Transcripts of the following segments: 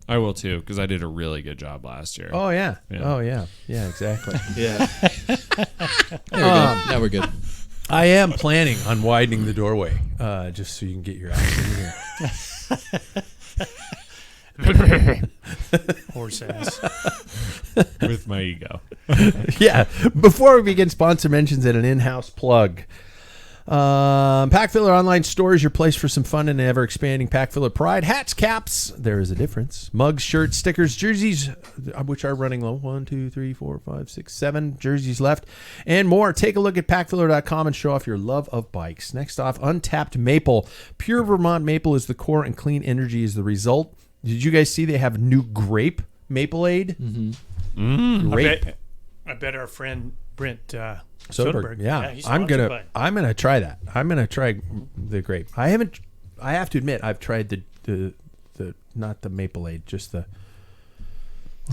I will too, because I did a really good job last year. Oh, yeah. Oh, yeah. Yeah, exactly. Yeah. Now we're good. I am planning on widening the doorway just so you can get your ass in here. Horse ass. With my ego. Yeah. Before we begin, sponsor mentions and an in-house plug. Pack Filler Online Store is your place for some fun and ever-expanding Pack Filler pride. Hats, caps, there is a difference. Mugs, shirts, stickers, jerseys, which are running low. 1, 2, 3, 4, 5, 6, 7 jerseys left, and more. Take a look at packfiller.com and show off your love of bikes. Next off, Untapped Maple. Pure Vermont maple is the core and clean energy is the result. Did you guys see they have new grape maple aid? Mm-hmm. Grape. I bet our friend Brent Soderbergh. Yeah, he's I'm sponsored gonna try that. I'm gonna try the grape. I have to admit, I've tried the not the maple aid, just the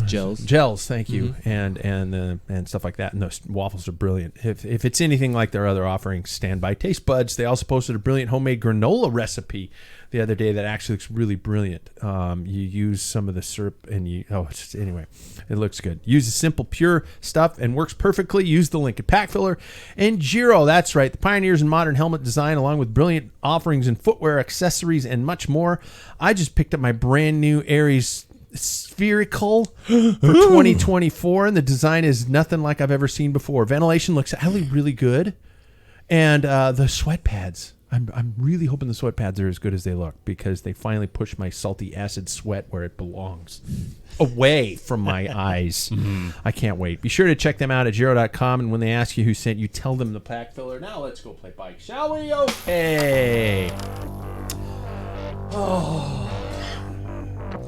gels. Thank you, and stuff like that. And those waffles are brilliant. If it's anything like their other offerings, stand by taste buds. They also posted a brilliant homemade granola recipe the other day that actually looks really brilliant. You use some of the syrup and anyway, it looks good. Use the simple, pure stuff and works perfectly. Use the link at Pack Filler and Giro. That's right, the pioneers in modern helmet design, along with brilliant offerings in footwear, accessories, and much more. I just picked up my brand new Aries Spherical for 2024, and the design is nothing like I've ever seen before. Ventilation looks actually really good, and the sweat pads. I'm really hoping the sweat pads are as good as they look, because they finally push my salty acid sweat where it belongs, away from my eyes. I can't wait. Be sure to check them out at Giro.com, and when they ask you who sent you, tell them the Pack Filler. Now let's go play bike, shall we? Okay. Oh,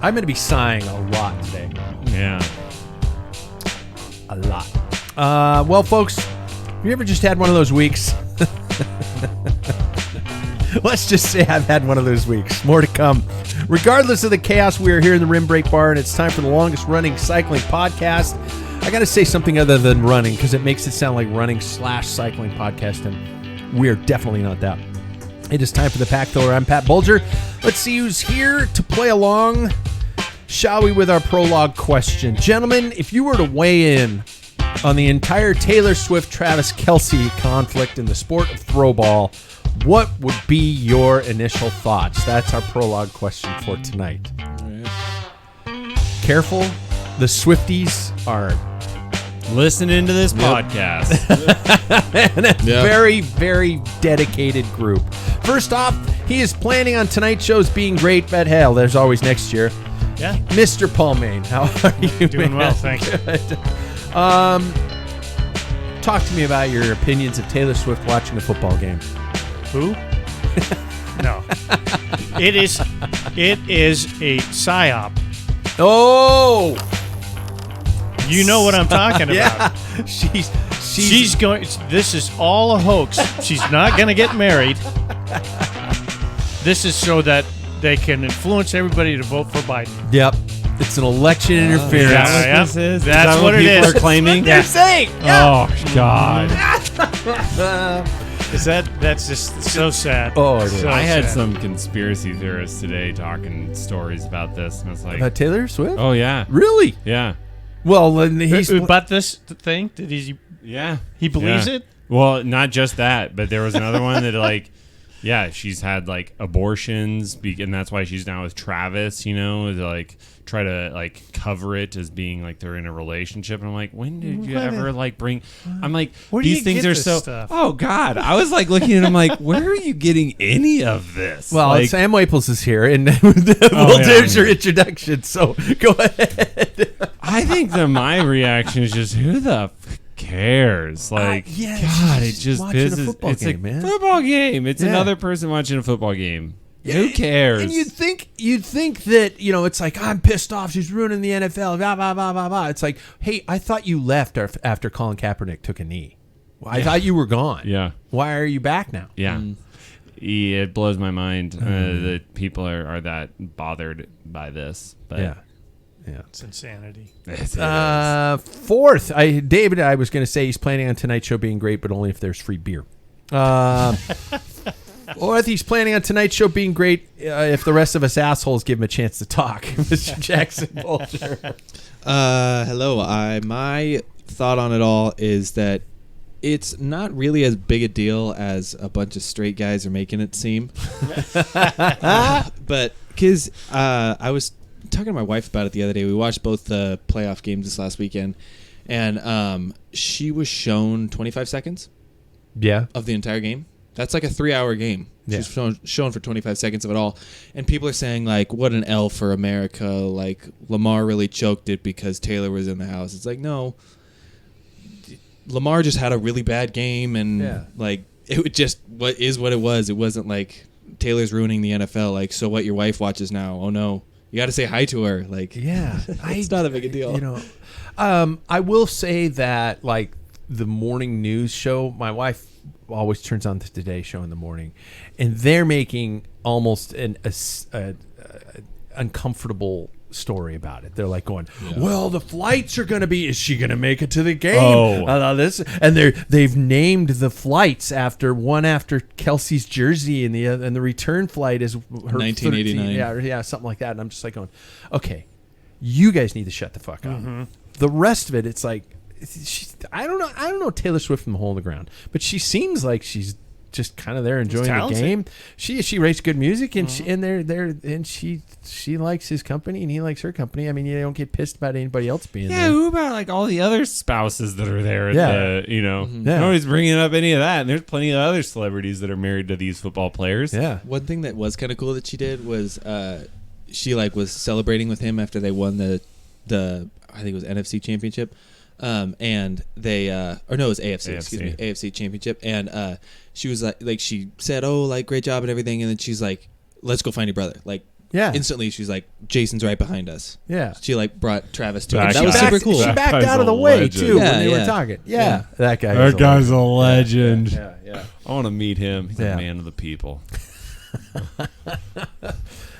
I'm going to be sighing a lot today. Yeah. A lot. Well, folks, have you ever just had one of those weeks? Let's just say I've had one of those weeks. More to come. Regardless of the chaos, we are here in the Rim Break Bar, and it's time for the longest running cycling podcast. I got to say something other than running, because it makes it sound like running/cycling podcast, and we are definitely not that. It is time for the Pack Filler. I'm Pat Bulger. Let's see who's here to play along, shall we, with our prologue question. Gentlemen, if you were to weigh in on the entire Taylor Swift-Travis Kelce conflict in the sport of throwball, what would be your initial thoughts? That's our prologue question for tonight. Careful, the Swifties are listening to this podcast. and a very, very dedicated group. First off, he is planning on tonight's shows being great, but hell, there's always next year. Yeah. Mr. Paul Main, how are you? Doing well, thank you. Talk to me about your opinions of Taylor Swift watching a football game. Who? No. It is a psyop. Oh! You know what I'm talking about. Yeah. She's going. This is all a hoax. She's not going to get married. This is so that they can influence everybody to vote for Biden. Yep. It's an election interference. That's what That's what it is. people are claiming. They're saying. Oh, God. That's just so sad. Oh, it is. So I had sad. some conspiracy theorists today talking stories about this, and I was like, About Taylor Swift? oh, yeah. Really? Yeah. Well, then he's... about this thing. Did he Yeah. believes Yeah. it? Well, not just that, but there was another one that, like, yeah, she's had, like, abortions, and that's why she's now with Travis, to, like, try to, like, cover it as being, like, they're in a relationship. And I'm like, when did you ever, like, bring... I'm like, Where do these you things get are this so... stuff? Oh, God. I was, like, looking at him like, where are you getting any of this? Well, like, Sam Waples is here, and there's your introduction, so go ahead. I think that my reaction is just, who the cares? Like, yeah, God, it she's just watching a pisses. football It's game, a man. football game. It's Yeah. another person watching a football game. Who cares? And you'd think that, it's like, I'm pissed off, she's ruining the NFL, blah, blah, blah, blah, blah. It's like, hey, I thought you left after Colin Kaepernick took a knee. I thought you were gone. Yeah. Why are you back now? Yeah. Yeah, it blows my mind that people are that bothered by this. But Yeah. It's insanity. Fourth, David, I was going to say he's planning on tonight's show being great, but only if there's free beer. Or if he's planning on tonight's show being great, if the rest of us assholes give him a chance to talk. Mr. Jackson Bolger. Hello. My thought on it all is that it's not really as big a deal as a bunch of straight guys are making it seem. But because I was talking to my wife about it the other day. We watched both the playoff games this last weekend, and she was shown 25 seconds of the entire game. That's like a 3-hour game. Yeah. She's shown for 25 seconds of it all. And people are saying, like, what an L for America. Like, Lamar really choked it because Taylor was in the house. It's like, no. Lamar just had a really bad game, and, like, it would just what it was. It wasn't like Taylor's ruining the NFL. Like, so what, your wife watches now? Oh, no. You got to say hi to her. Like, it's not a big a deal. You know, I will say that, like, the morning news show, my wife always turns on the Today Show in the morning, and they're making almost an uncomfortable story about it. They're like going, well, the flights are going to be, is she going to make it to the game? This, and they've named the flights after Kelsey's jersey, and the return flight is her 1989. Yeah, something like that. And I'm just like going, okay, you guys need to shut the fuck up. The rest of it, it's like, I don't know Taylor Swift from the hole in the ground, but she seems like she's just kind of there enjoying the game. She writes good music, and she likes his company, and he likes her company. I mean, you don't get pissed about anybody else being there. Yeah, who about like all the other spouses that are there? Nobody's bringing up any of that. And there's plenty of other celebrities that are married to these football players. Yeah. One thing that was kind of cool that she did was she like was celebrating with him after they won the I think it was NFC championship. And they it was AFC, excuse me, AFC championship. And she was like she said, oh, like, great job and everything. And then she's like, let's go find your brother. Like, instantly she's like, Jason's right behind us. Yeah. She like brought Travis to him. That was super cool. She backed out of the way too when they were talking. Yeah. That guy's a legend. Yeah. I want to meet him. He's a man of the people.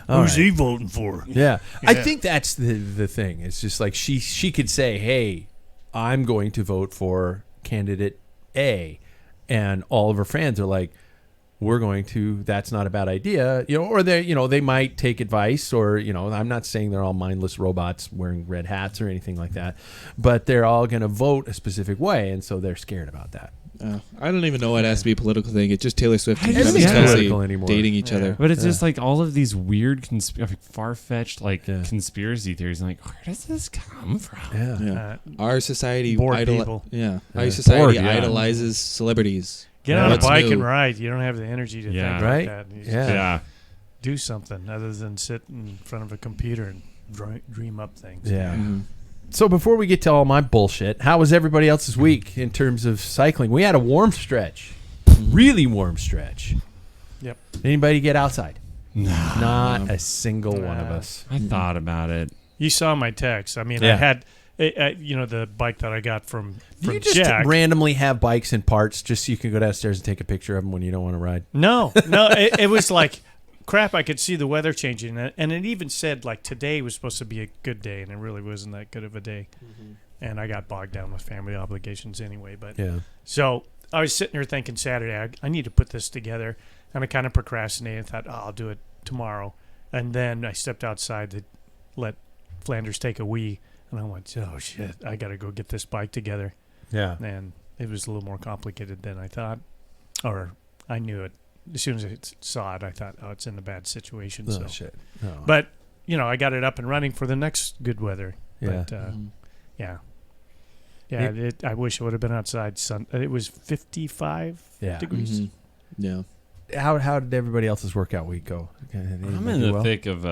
Who's he voting for? Yeah. I think that's the thing. It's just like she could say, hey, I'm going to vote for candidate A, and all of her fans are like, we're going to, that's not a bad idea, or they might take advice, or, I'm not saying they're all mindless robots wearing red hats or anything like that, but they're all going to vote a specific way, and so they're scared about that. I don't even know why it has to be a political thing. It's just Taylor Swift and Travis Kelce dating each other. But it's just like all of these weird, far-fetched conspiracy theories. Like, where does this come from? Our society people. Our society idolizes celebrities. Get on a bike and ride. You don't have the energy to think like that. You just do something other than sit in front of a computer and dream up things. Yeah. Mm-hmm. So before we get to all my bullshit, how was everybody else's week in terms of cycling? We had a warm stretch, really warm stretch. Yep. Anybody get outside? No. Not a single one of us. I thought about it. You saw my text. I mean, I had, the bike that I got from you just Jack. randomly have bikes in parts just so you can go downstairs and take a picture of them when you don't want to ride? No, it was like, crap, I could see the weather changing. And it even said, like, today was supposed to be a good day, and it really wasn't that good of a day. Mm-hmm. And I got bogged down with family obligations anyway. But so I was sitting here thinking Saturday, I need to put this together. And I kind of procrastinated and thought, I'll do it tomorrow. And then I stepped outside to let Flanders take a wee. And I went, oh, shit, I got to go get this bike together. Yeah. And it was a little more complicated than I thought. Or I knew it. As soon as I saw it, I thought, oh, it's in a bad situation. Oh, shit. Oh. But, I got it up and running for the next good weather. Yeah. But, I wish it would have been outside. It was 55 degrees. Mm-hmm. Yeah. How did everybody else's workout week go? I'm in the thick of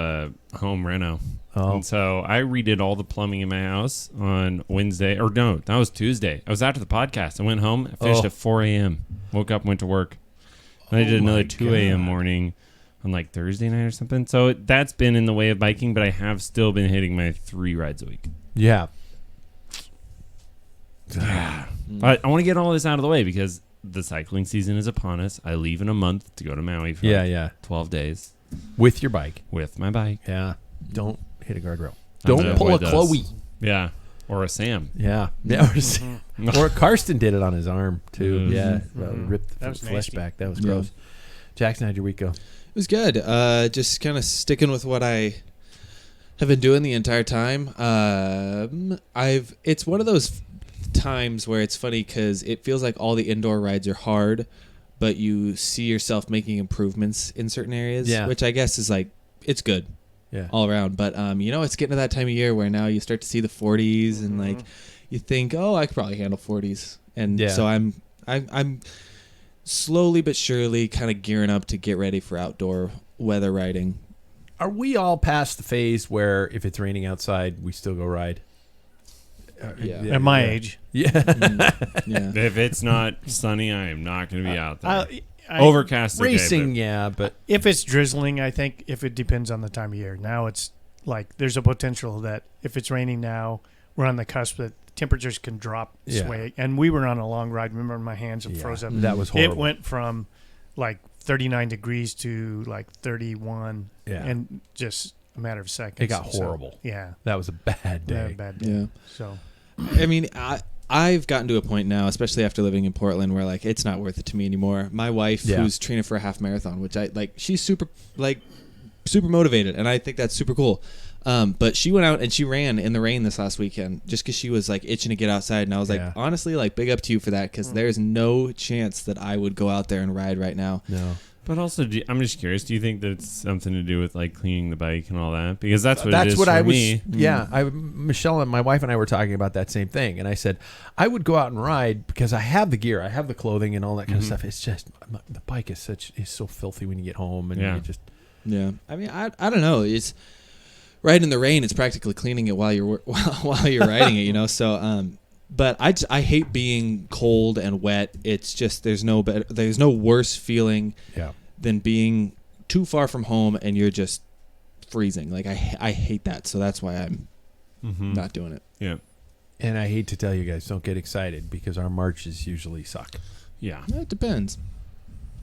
home reno. Oh. And so I redid all the plumbing in my house on Wednesday. Or no, that was Tuesday. I was after the podcast. I went home. I finished at 4 a.m. Woke up, went to work. And I did another 2 a.m. morning on like Thursday night or something. So that's been in the way of biking, but I have still been hitting my 3 rides a week. Yeah. But I want to get all this out of the way because the cycling season is upon us. I leave in a month to go to Maui for 12 days. With your bike. With my bike. Yeah. Don't hit a guardrail. Don't pull a Chloe. Yeah. Or a Sam. Yeah. Yeah. Or a Sam. Or Karsten did it on his arm, too. Yeah. Ripped the flesh back. That was gross. Jackson, how'd your week go? It was good. Just kind of sticking with what I have been doing the entire time. It's one of those times where it's funny because it feels like all the indoor rides are hard, but you see yourself making improvements in certain areas, which I guess is like, it's good all around. But, it's getting to that time of year where now you start to see the 40s and like you think, oh, I could probably handle 40s. And so I'm slowly but surely kind of gearing up to get ready for outdoor weather riding. Are we all past the phase where if it's raining outside, we still go ride? At my age. Yeah. If it's not sunny, I am not going to be out there. Overcast racing, today, but if it's drizzling, I think if it depends on the time of year. Now it's like there's a potential that if it's raining now, we're on the cusp that temperatures can drop sway. And we were on a long ride. Remember, my hands froze up. That was horrible. It went from like 39 degrees to like 31 and just a matter of seconds. It got horrible. That was a bad day. Yeah. So, I mean, I've gotten to a point now, especially after living in Portland, where like it's not worth it to me anymore. My wife, who's training for a half marathon, which I like, she's super motivated, and I think that's super cool. But she went out and she ran in the rain this last weekend just because she was like itching to get outside, and I was like, honestly, like big up to you for that, because there's no chance that I would go out there and ride right now. No. But also, I'm just curious. Do you think that it's something to do with like cleaning the bike and all that? Because that's what it is for me. Yeah, Michelle and my wife and I were talking about that same thing, and I said I would go out and ride because I have the gear, I have the clothing, and all that kind of stuff. It's just the bike is so filthy when you get home, and you just I mean, I don't know. It's riding in the rain. It's practically cleaning it while you're riding it. So. But I hate being cold and wet. It's just there's no worse feeling than being too far from home and you're just freezing. Like I hate that. So that's why I'm not doing it. Yeah. And I hate to tell you guys, don't get excited because our marches usually suck. Yeah. It depends.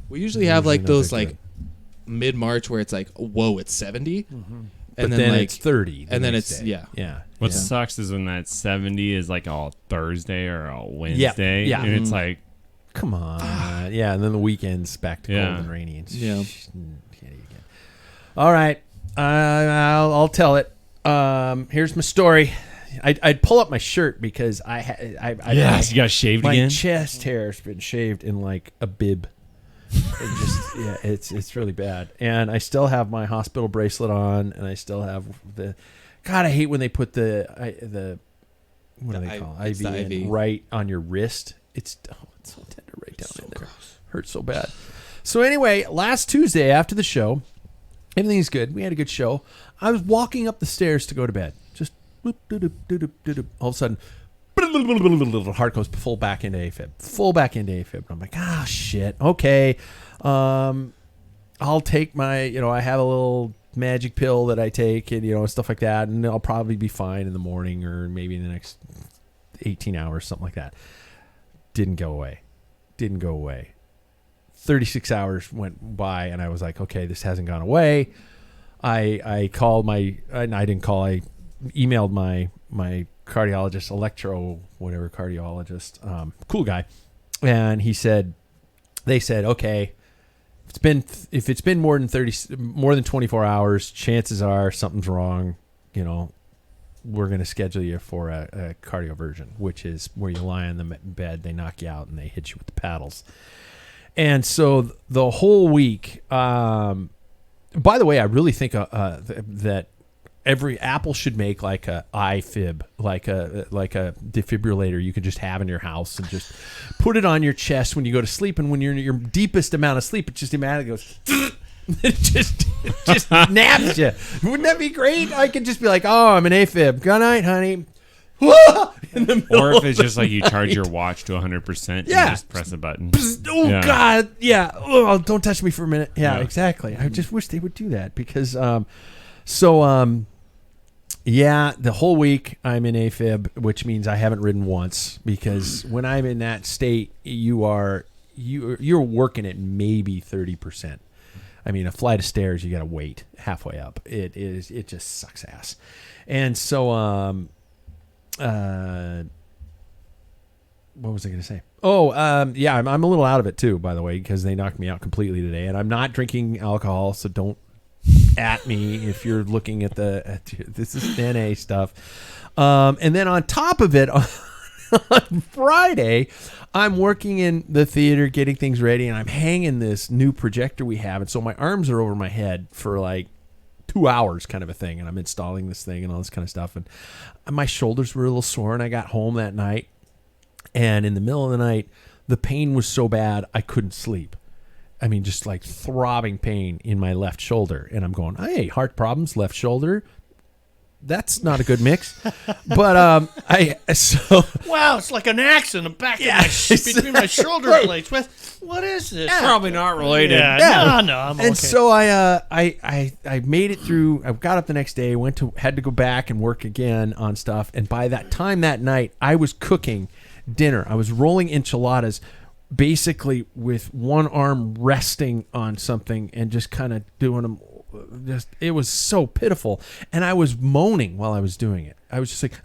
We usually have like those like mid-March where it's like, whoa, it's 70. And then like, it's 30. And then it's, Yeah. What sucks is when that 70 is like all Thursday or all Wednesday. Yeah. And it's like, come on. And then the weekend's back to cold and rainy. And yeah. All right. I'll tell it. Here's my story. I'd pull up my shirt because you got shaved again? My chest hair has been shaved in like a bib. It's really bad, and I still have my hospital bracelet on, and I still have the. God, I hate when they put the what do they call it? IV right on your wrist. It's so tender right down in there. Hurts so bad. So anyway, last Tuesday after the show, everything's good. We had a good show. I was walking up the stairs to go to bed. Just boop, doop, doop, doop, doop. All of a sudden. Heart goes full back into AFib. I'm like, shit. Okay. I'll take my, I have a little magic pill that I take and, stuff like that. And I'll probably be fine in the morning or maybe in the next 18 hours, something like that. Didn't go away. 36 hours went by and I was like, okay, this hasn't gone away. I called I emailed my cardiologist, cardiologist, cool guy, and they said, okay, if it's been more than 24 hours, chances are something's wrong. We're going to schedule you for a cardioversion, which is where you lie on the bed, they knock you out, and they hit you with the paddles. And so the whole week, by the way, I really think that every Apple should make like a iFib, like a defibrillator you can just have in your house and just put it on your chest when you go to sleep, and when you're in your deepest amount of sleep, it just automatically goes. It just naps you. Wouldn't that be great? I could just be like, oh, I'm an AFib. Good night, honey. Or if it's just like you charge your watch to 100%, and you just press a button. God, oh, don't touch me for a minute. Yeah, exactly. I just wish they would do that because the whole week I'm in AFib, which means I haven't ridden once, because when I'm in that state, you're working at maybe 30%. I mean, a flight of stairs, you got to wait halfway up. It just sucks ass. And so what was I going to say? Oh, yeah, I'm a little out of it too, by the way, because they knocked me out completely today, and I'm not drinking alcohol, so don't at me if you're looking at this is NA stuff. And then on top of it, on Friday, I'm working in the theater, getting things ready, and I'm hanging this new projector we have, and so my arms are over my head for like 2 hours kind of a thing, and I'm installing this thing and all this kind of stuff, and my shoulders were a little sore, and I got home that night, and in the middle of the night, the pain was so bad I couldn't sleep. I mean, just like throbbing pain in my left shoulder, and I'm going, hey, heart problems, left shoulder. That's not a good mix. But wow, it's like an axe in the back of between my shoulder blades. What is this? Probably not related. Yeah. No, I'm okay. And so I made it through. I got up the next day, had to go back and work again on stuff. And by that time that night, I was cooking dinner. I was rolling enchiladas, basically with one arm resting on something and just kind of doing them. It was so pitiful, and I was moaning while I was doing it. I was just like,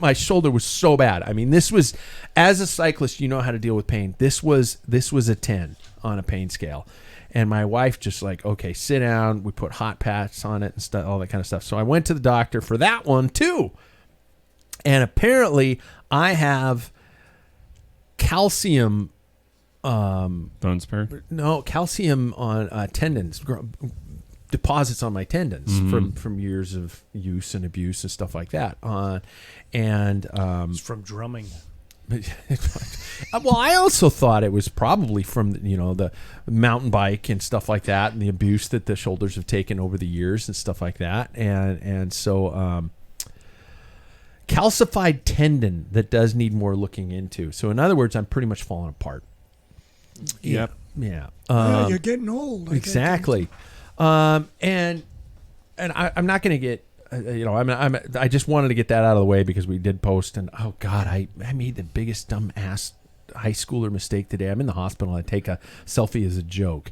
my shoulder was so bad. I mean, this was, as a cyclist, you know how to deal with pain. This was a 10 on a pain scale, and my wife just like, okay, sit down. We put hot pats on it and stuff, all that kind of stuff. So I went to the doctor for that one too, and apparently I have calcium. Bone spur? No, calcium on tendons, deposits on my tendons from years of use and abuse and stuff like that. It's from drumming. Well, I also thought it was probably from the mountain bike and stuff like that, and the abuse that the shoulders have taken over the years and stuff like that, and so. Calcified tendon that does need more looking into. So in other words, I'm pretty much falling apart. Yep. Yeah. You're getting old. Exactly. And I'm not going to get, I just wanted to get that out of the way because we did post, and oh God, I made the biggest dumb ass high schooler mistake today. I'm in the hospital. I take a selfie as a joke,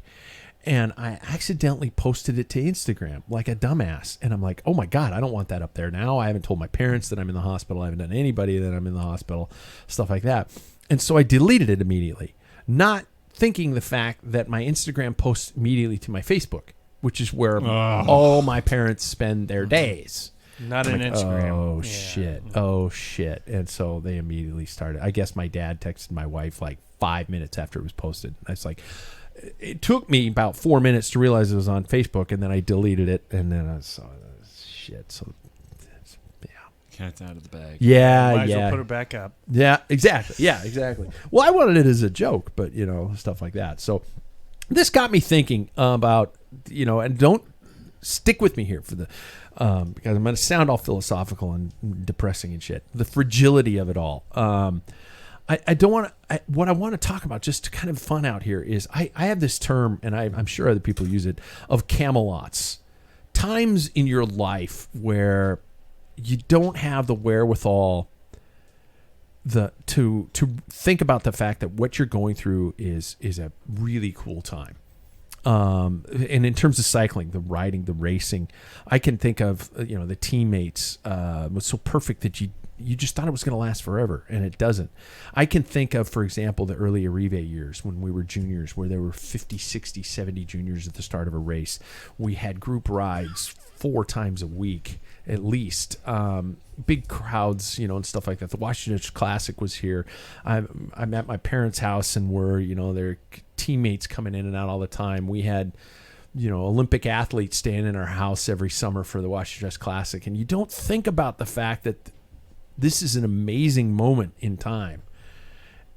and I accidentally posted it to Instagram like a dumbass. And I'm like, oh my God, I don't want that up there now. I haven't told my parents that I'm in the hospital. I haven't done anybody that I'm in the hospital, stuff like that. And so I deleted it immediately, not thinking the fact that my Instagram posts immediately to my Facebook, which is where all my parents spend their days. Not an Instagram. Oh, shit. Oh, shit. And so they immediately started. I guess my dad texted my wife like 5 minutes after it was posted. I was like, it took me about 4 minutes to realize it was on Facebook, and then I deleted it, and then I saw shit. So, yeah. Cat's out of the bag. Yeah, Might as well put it back up. Yeah, exactly. Yeah, exactly. Well, I wanted it as a joke, but, stuff like that. So this got me thinking about, and don't stick with me here for the, because I'm going to sound all philosophical and depressing and shit. The fragility of it all. I don't want to. What I want to talk about, just to kind of fun out here, is I have this term, and I'm sure other people use it, of Camelots. Times in your life where you don't have the wherewithal to think about the fact that what you're going through is a really cool time. And in terms of cycling, the riding, the racing, I can think of the teammates was so perfect that you just thought it was going to last forever, and it doesn't. I can think of, for example, the early Arrive years when we were juniors, where there were 50, 60, 70 juniors at the start of a race. We had group rides 4 times a week at least, big crowds, and stuff like that. The Washington Classic was here. I'm at my parents' house, and their teammates coming in and out all the time. We had Olympic athletes staying in our house every summer for the Washington Classic, and you don't think about the fact that this is an amazing moment in time,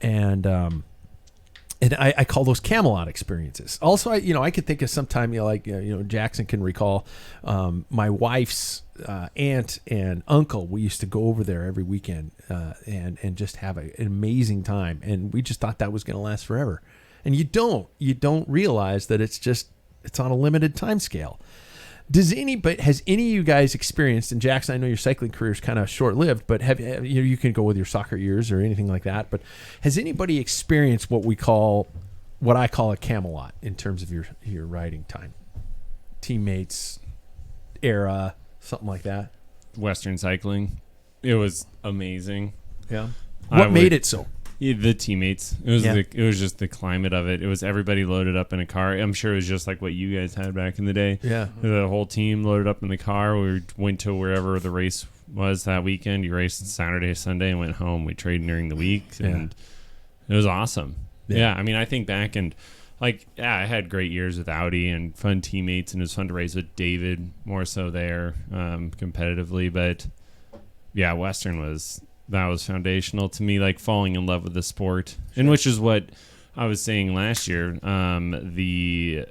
and I call those Camelot experiences. Also, I could think of sometime, Jackson can recall, my wife's aunt and uncle. We used to go over there every weekend and just have an amazing time, and we just thought that was going to last forever. And you don't realize that it's on a limited time scale. Has any of you guys experienced, and Jackson, I know your cycling career is kind of short-lived, but you can go with your soccer years or anything like that, but has anybody experienced what I call a Camelot in terms of your riding time? Teammates, era, something like that? Western cycling. It was amazing. Yeah. What made it so? The teammates. It was just the climate of it. It was everybody loaded up in a car. I'm sure it was just like what you guys had back in the day. Yeah. The whole team loaded up in the car. We went to wherever the race was that weekend. You raced Saturday, Sunday, and went home. We traded during the week, and it was awesome. Yeah. I mean, I think back and I had great years with Audi and fun teammates, and it was fun to race with David more so there competitively. But yeah, Western was foundational to me, like falling in love with the sport, and which is what I was saying last year. The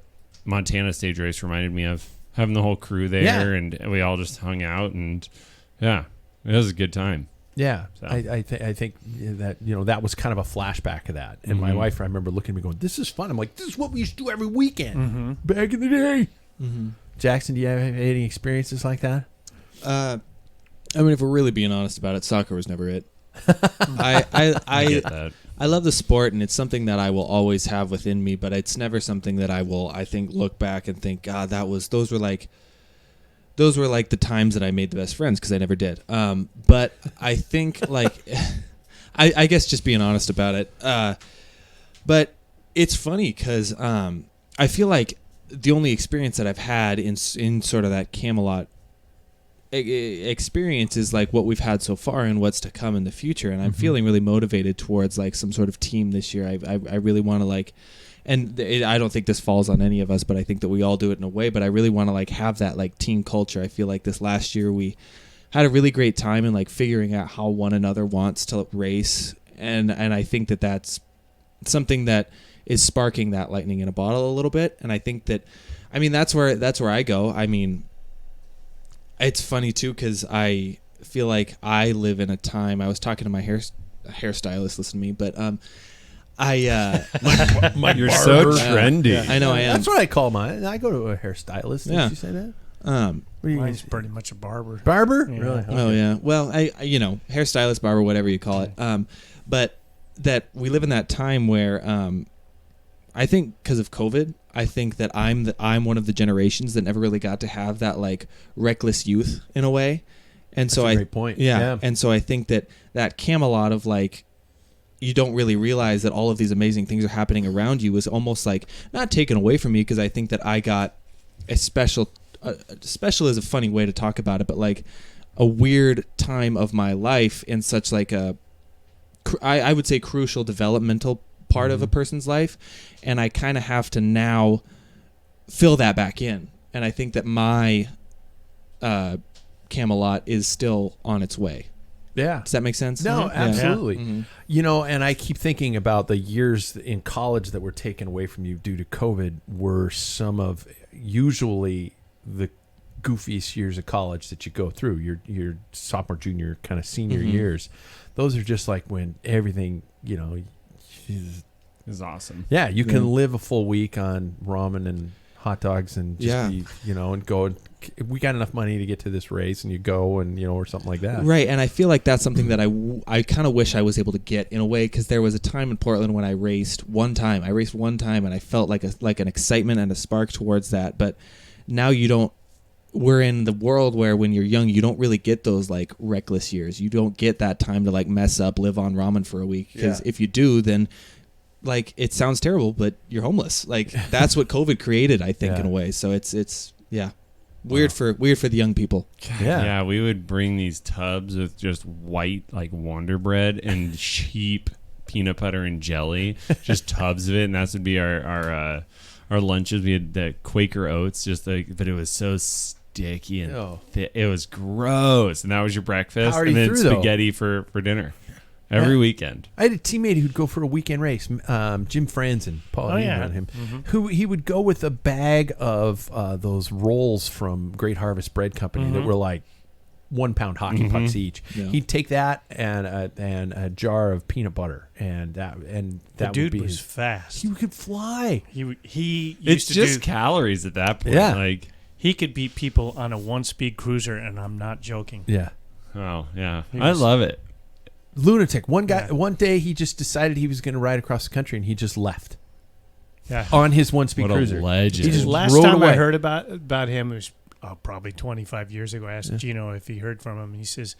Montana stage race reminded me of having the whole crew there, and we all just hung out, and it was a good time. Yeah, so. I think that that was kind of a flashback of that. And my wife, I remember looking at me going, "This is fun." I'm like, "This is what we used to do every weekend back in the day." Jackson, do you have any experiences like that? I mean, if we're really being honest about it, soccer was never it. I get that. I love the sport, and it's something that I will always have within me. But it's never something that I think look back and think, God, those were like the times that I made the best friends, because I never did. But I think I guess just being honest about it. But it's funny because I feel like the only experience that I've had in sort of that Camelot experience is like what we've had so far and what's to come in the future. And I'm feeling really motivated towards like some sort of team this year. I really want to I don't think this falls on any of us, but I think that we all do it in a way. But I really want to like have that like team culture. I feel like this last year we had a really great time in like figuring out how one another wants to race, and I think that that's something that is sparking that lightning in a bottle a little bit. And I think that, I mean, that's where I go. I mean, it's funny too, because I feel like I live in a time. I was talking to my hairstylist. Listen to me, but you're so trendy. I know I am. That's what I call mine. I go to a hairstylist. Did you say that? Mine's pretty much a barber. Barber? Yeah. Really? Okay. Oh yeah. Well, I hairstylist, barber, whatever you call it. But that we live in that time where I think because of COVID, I think that I'm one of the generations that never really got to have that like reckless youth in a way. And That's so a great point. Yeah. And so I think that Camelot of like, you don't really realize that all of these amazing things are happening around you is almost like not taken away from me, because I think that I got a special is a funny way to talk about it, but like a weird time of my life in such like I would say crucial developmental part of a person's life, and I kind of have to now fill that back in. And I think that my Camelot is still on its way. Yeah. Does that make sense? No, absolutely. Yeah. Mm-hmm. And I keep thinking about the years in college that were taken away from you due to COVID were some of usually the goofiest years of college that you go through, your sophomore, junior, kind of senior years. Those are just like when everything, is awesome. Yeah, you can live a full week on ramen and hot dogs and just be, and go. We got enough money to get to this race, and you go and or something like that. Right, and I feel like that's something that I kind of wish I was able to get in a way, because there was a time in Portland when I raced one time, and I felt like an excitement and a spark towards that. But now you don't. We're in the world where when you're young, you don't really get those like reckless years. You don't get that time to like mess up, live on ramen for a week, because if you do, then like it sounds terrible, but you're homeless. Like that's what COVID created, I think, in a way. So it's weird for the young people. Yeah, we would bring these tubs with just white like Wonder Bread and cheap peanut butter and jelly, just tubs of it, and that would be our lunches. We had the Quaker Oats, but it was so sticky and thick. It was gross, and that was your breakfast, and then spaghetti for dinner every weekend. I had a teammate who'd go for a weekend race, Jim Franzen, Paul, on him, who he would go with a bag of those rolls from Great Harvest Bread Company that were like 1 pound hockey pucks each. Yeah. He'd take that and a jar of peanut butter, and that the dude would be was fast. He could fly. He it's used to just calories at that point. Yeah. Like he could beat people on a 1-speed cruiser, and I'm not joking. Yeah. Oh yeah, I love it. Lunatic. One guy. One day he just decided he was going to ride across the country, and he just left. Yeah. On his 1-speed cruiser. What a legend. He just last rode time away. I heard about him was probably 25 years ago. I asked Gino if he heard from him. He says,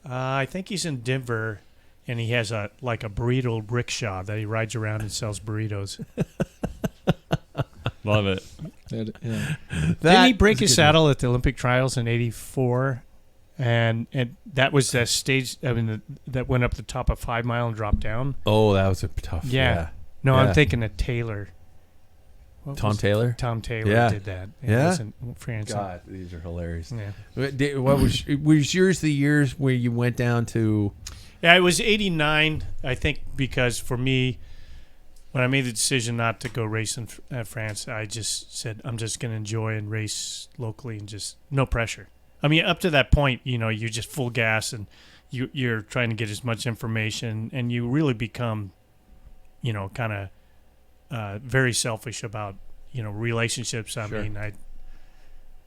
I think he's in Denver, and he has a burrito rickshaw that he rides around and sells burritos. Love it. Didn't he break his saddle at the Olympic trials in '84? And that was that stage. I mean, that went up the top of 5 Mile and dropped down. Oh, that was a tough. Yeah. No, I'm thinking of Taylor. Tom Taylor did that. It wasn't France. God, these are hilarious. Yeah. What was yours? The years where you went down to? Yeah, it was '89. I think because for me, when I made the decision not to go race in France, I just said I'm just going to enjoy and race locally and just no pressure. I mean, up to that point, you're just full gas and you're trying to get as much information, and you really become, kind of very selfish about, relationships. I mean,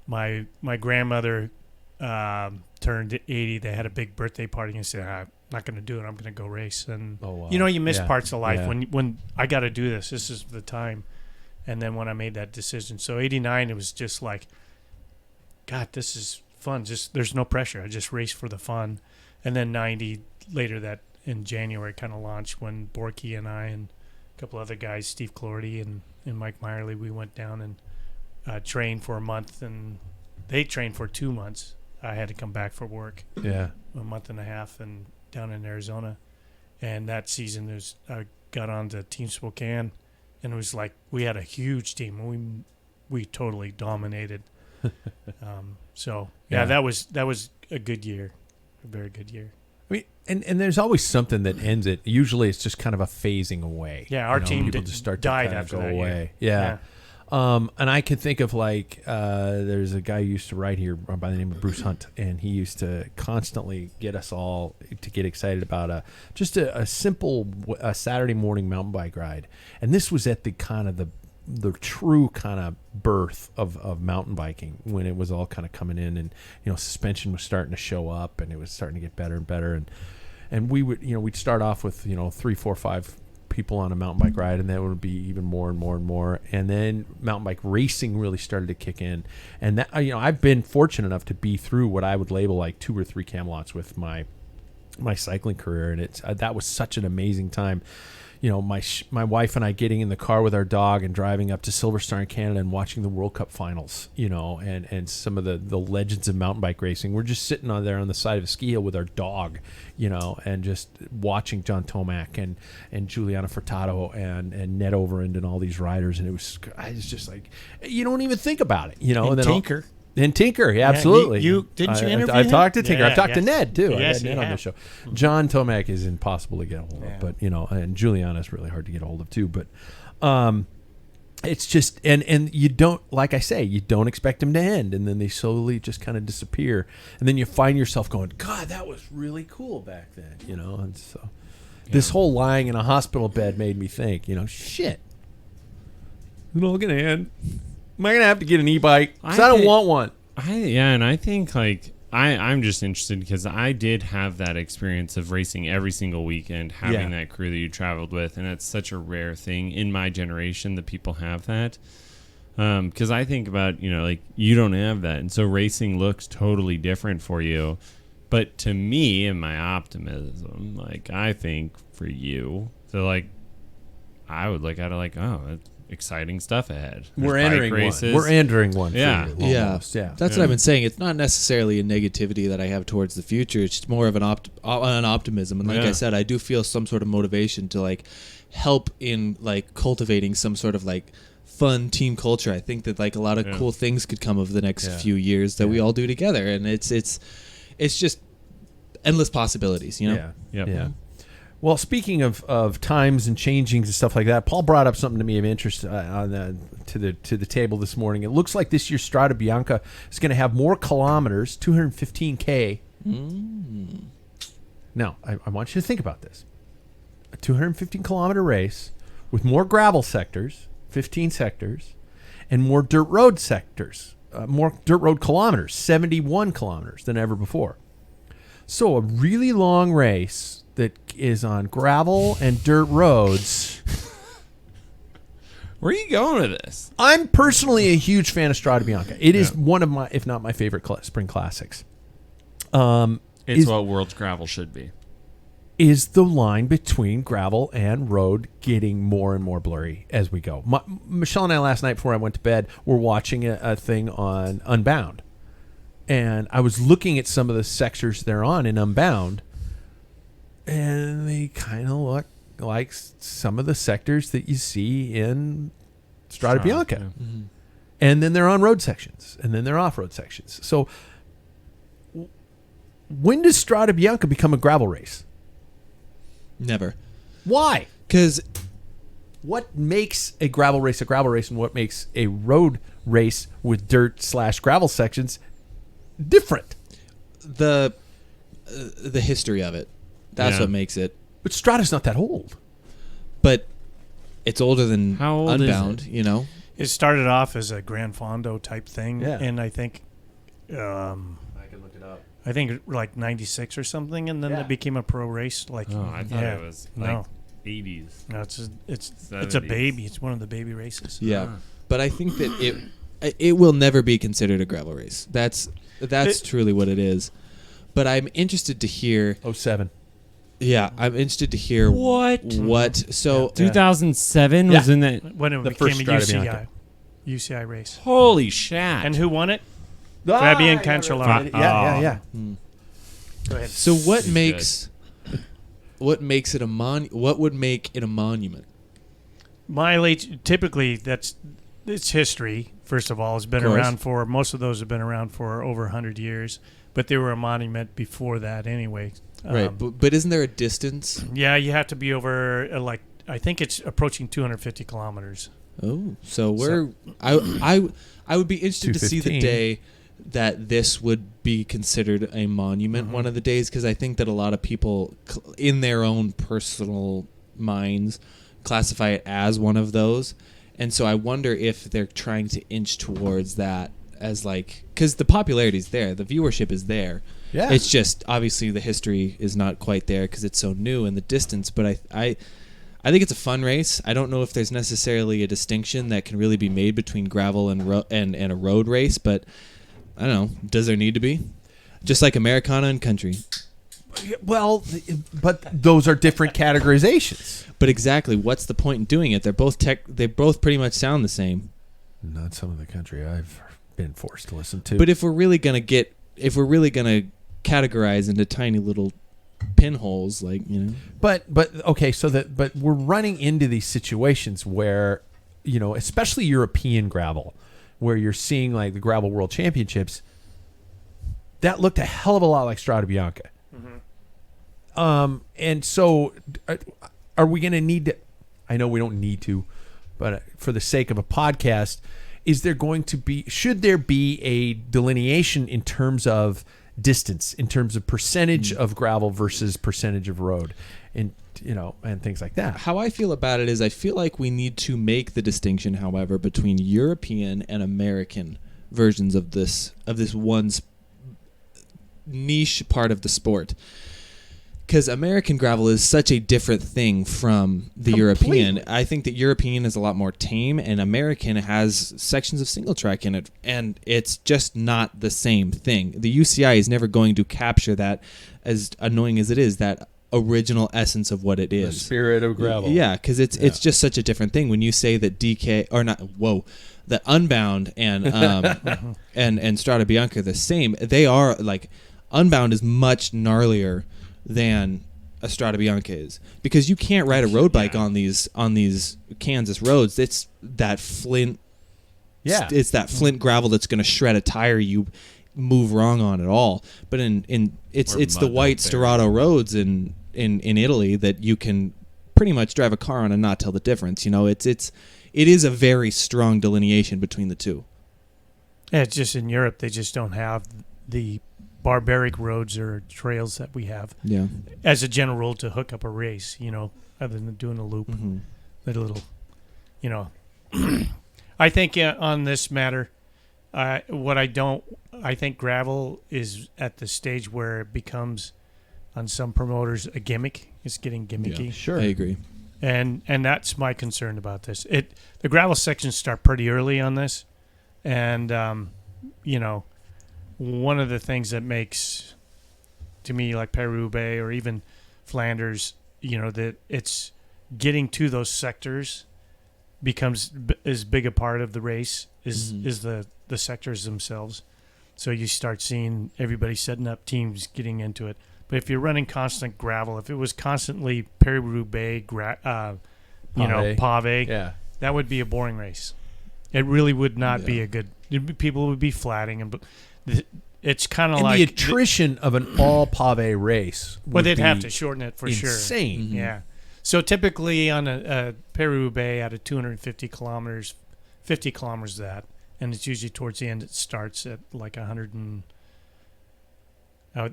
my grandmother turned 80. They had a big birthday party and said, I'm not going to do it. I'm going to go race. And, you miss parts of life when I got to do this. This is the time. And then when I made that decision. So 89, it was just like, God, this is fun. Just there's no pressure. I just race for the fun. And then 90 later that in January kind of launched when Borky and I and a couple other guys, Steve Clorty and Mike Meyerly, we went down and trained for a month, and they trained for 2 months. I had to come back for work. Yeah. A month and a half and down in Arizona. And that season I got on to Team Spokane, and it was like we had a huge team. We totally dominated. That was a good year, a very good year. I mean, and there's always something that ends it. Usually, it's just kind of a phasing away. Yeah, our team people just start died to after go that away. year. Yeah. And I can think of there's a guy who used to write here by the name of Bruce Hunt, and he used to constantly get us all to get excited about just a simple Saturday morning mountain bike ride. And this was at the kind of the true kind of birth of mountain biking, when it was all kind of coming in, and suspension was starting to show up, and it was starting to get better and better, and we would we'd start off with 3, 4, 5 people on a mountain bike ride, and then it would be even more and more and more, and then mountain bike racing really started to kick in. And that I've been fortunate enough to be through what I would label like 2 or 3 Camelots with my cycling career, and it's that was such an amazing time. My wife and I getting in the car with our dog and driving up to Silver Star in Canada and watching the World Cup finals, and some of the legends of mountain bike racing. We're just sitting on there on the side of a ski hill with our dog, and just watching John Tomac and Giuliano Furtado and Ned Overend and all these riders. And it was just like, you don't even think about it, And then Tinker. And Tinker, yeah, absolutely. Didn't you interview I've him? talked to Tinker. Yeah, I've talked to Ned too. Yes, I had Ned you on the have. show. John Tomac is impossible to get a hold of, but and Juliana is really hard to get a hold of too. But it's just and you don't, like I say, you don't expect them to end, and then they slowly just kind of disappear, and then you find yourself going, God, that was really cool back then, And so this whole lying in a hospital bed made me think, shit, it's all gonna end. Am I gonna have to get an e-bike? Because I don't want one. And I think I'm just interested because I did have that experience of racing every single weekend, having that crew that you traveled with, and it's such a rare thing in my generation that people have that. Because I think about, you don't have that, and so racing looks totally different for you. But to me, in my optimism, I think for you, so I would look at it that's exciting stuff ahead. We're entering one. We're entering one. Yeah. For you, almost. Yeah. That's what I've been saying. It's not necessarily a negativity that I have towards the future. It's more of an optimism. And like I said, I do feel some sort of motivation to help in cultivating some sort of fun team culture. I think that a lot of cool things could come of the next few years that we all do together, and it's just endless possibilities. Yeah. Well, speaking of times and changings and stuff like that, Paul brought up something to me of interest to the table this morning. It looks like this year's Strada Bianca is going to have more kilometers, 215K. Now, I want you to think about this. A 215-kilometer race with more gravel sectors, 15 sectors, and more dirt road sectors, more dirt road kilometers, 71 kilometers than ever before. So a really long race that is on gravel and dirt roads. Where are you going with this? I'm personally a huge fan of Strada Bianca. It is one of my, if not my favorite spring classics. And It's what world's gravel should be. Is the line between gravel and road getting more and more blurry as we go? Michelle and I last night before I went to bed were watching a thing on Unbound. And I was looking at some of the sectors they're on in Unbound, and they kind of look like some of the sectors that you see in Strada Bianca. Yeah. Mm-hmm. And then they're on road sections, and then they're off-road sections. So when does Strada Bianca become a gravel race? Never. Why? Because What makes a gravel race, and what makes a road race with dirt/gravel sections different? the history of it. That's Yeah. what makes it. But Strada's not that old. But it's older than How old is Unbound, you know? It started off as a Gran Fondo type thing, Yeah. and I think, I can look it up. I think like '96 or something, and then Yeah. it became a pro race. Like, Oh, I thought yeah. it was No. like 80s. No, it's a 70s. baby. It's one of the baby races. Yeah. Ah. But I think that it will never be considered a gravel race. That's truly what it is. But I'm interested to hear. 07. Yeah, I'm interested to hear What? So 2007 was in that. When it The became first a Strada UCI, Bianca. UCI race. Holy shit! And who won it? Fabian Cancellara. Yeah. Go ahead. So what He's makes what makes it a what would make it a monument? Typically it's history. First of all, it's been Of course. around for most of those have been around for over 100 years, but they were a monument before that anyway. Right, but isn't there a distance? Yeah, you have to be over I think it's approaching 250 kilometers. Oh, so I would be interested to see the 215. day that this would be considered a monument one of the days, because I think that a lot of people in their own personal minds classify it as one of those, and so I wonder if they're trying to inch towards that as because the popularity's there, the viewership is there. Yeah. It's just obviously the history is not quite there because it's so new and the distance. But I think it's a fun race. I don't know if there's necessarily a distinction that can really be made between gravel and a road race, but I don't know. Does there need to be? Just like Americana and country. Well, but those are different categorizations. But exactly, what's the point in doing it? They're both they both pretty much sound the same. Not some of the country I've been forced to listen to. But if we're really gonna categorize into tiny little pinholes, But okay, but we're running into these situations where, especially European gravel, where you're seeing like the Gravel World Championships, that looked a hell of a lot like Strada Bianca. And so are we going to need to? I know we don't need to, but for the sake of a podcast, should there be a delineation in terms of distance, in terms of percentage of gravel versus percentage of road, and things like that? How I feel about it is I feel like we need to make the distinction, however, between European and American versions of this one niche part of the sport. Because American gravel is such a different thing from the European. I think that European is a lot more tame, and American has sections of single track in it, and it's just not the same thing. The UCI is never going to capture that, as annoying as it is, that original essence of what it is. The spirit of gravel. Yeah, because it's just such a different thing. When you say that that Unbound and and Strada Bianca are the same, they are Unbound is much gnarlier than a Strada Bianca is, because you can't ride a road bike on these Kansas roads. It's that flint. Yeah. It's that flint gravel that's going to shred a tire you move wrong on at all. But it's the white Sterrato roads in Italy that you can pretty much drive a car on and not tell the difference. It is a very strong delineation between the two. Yeah, it's just in Europe they just don't have the barbaric roads or trails that we have. Yeah. As a general rule, to hook up a race, other than doing a loop, a little, I think on this matter, I think gravel is at the stage where it becomes, on some promoters, a gimmick. It's getting gimmicky. Yeah, Sure. I agree. And that's my concern about this. The gravel sections start pretty early on this, and one of the things that makes to me, like Paris-Roubaix or even Flanders, that it's getting to those sectors becomes as big a part of the race is the sectors themselves. So you start seeing everybody setting up teams getting into it. But if you're running constant gravel, if it was constantly Paris-Roubaix, Pavé, that would be a boring race. It really would not be a good. People would be flatting, and it's kind of like the attrition of an all Pavé race. Well, they'd have to shorten it for insane. sure. Insane. Yeah. So typically on a Paris-Roubaix out of 250 kilometers, 50 kilometers that, and it's usually towards the end. It starts at like 100 and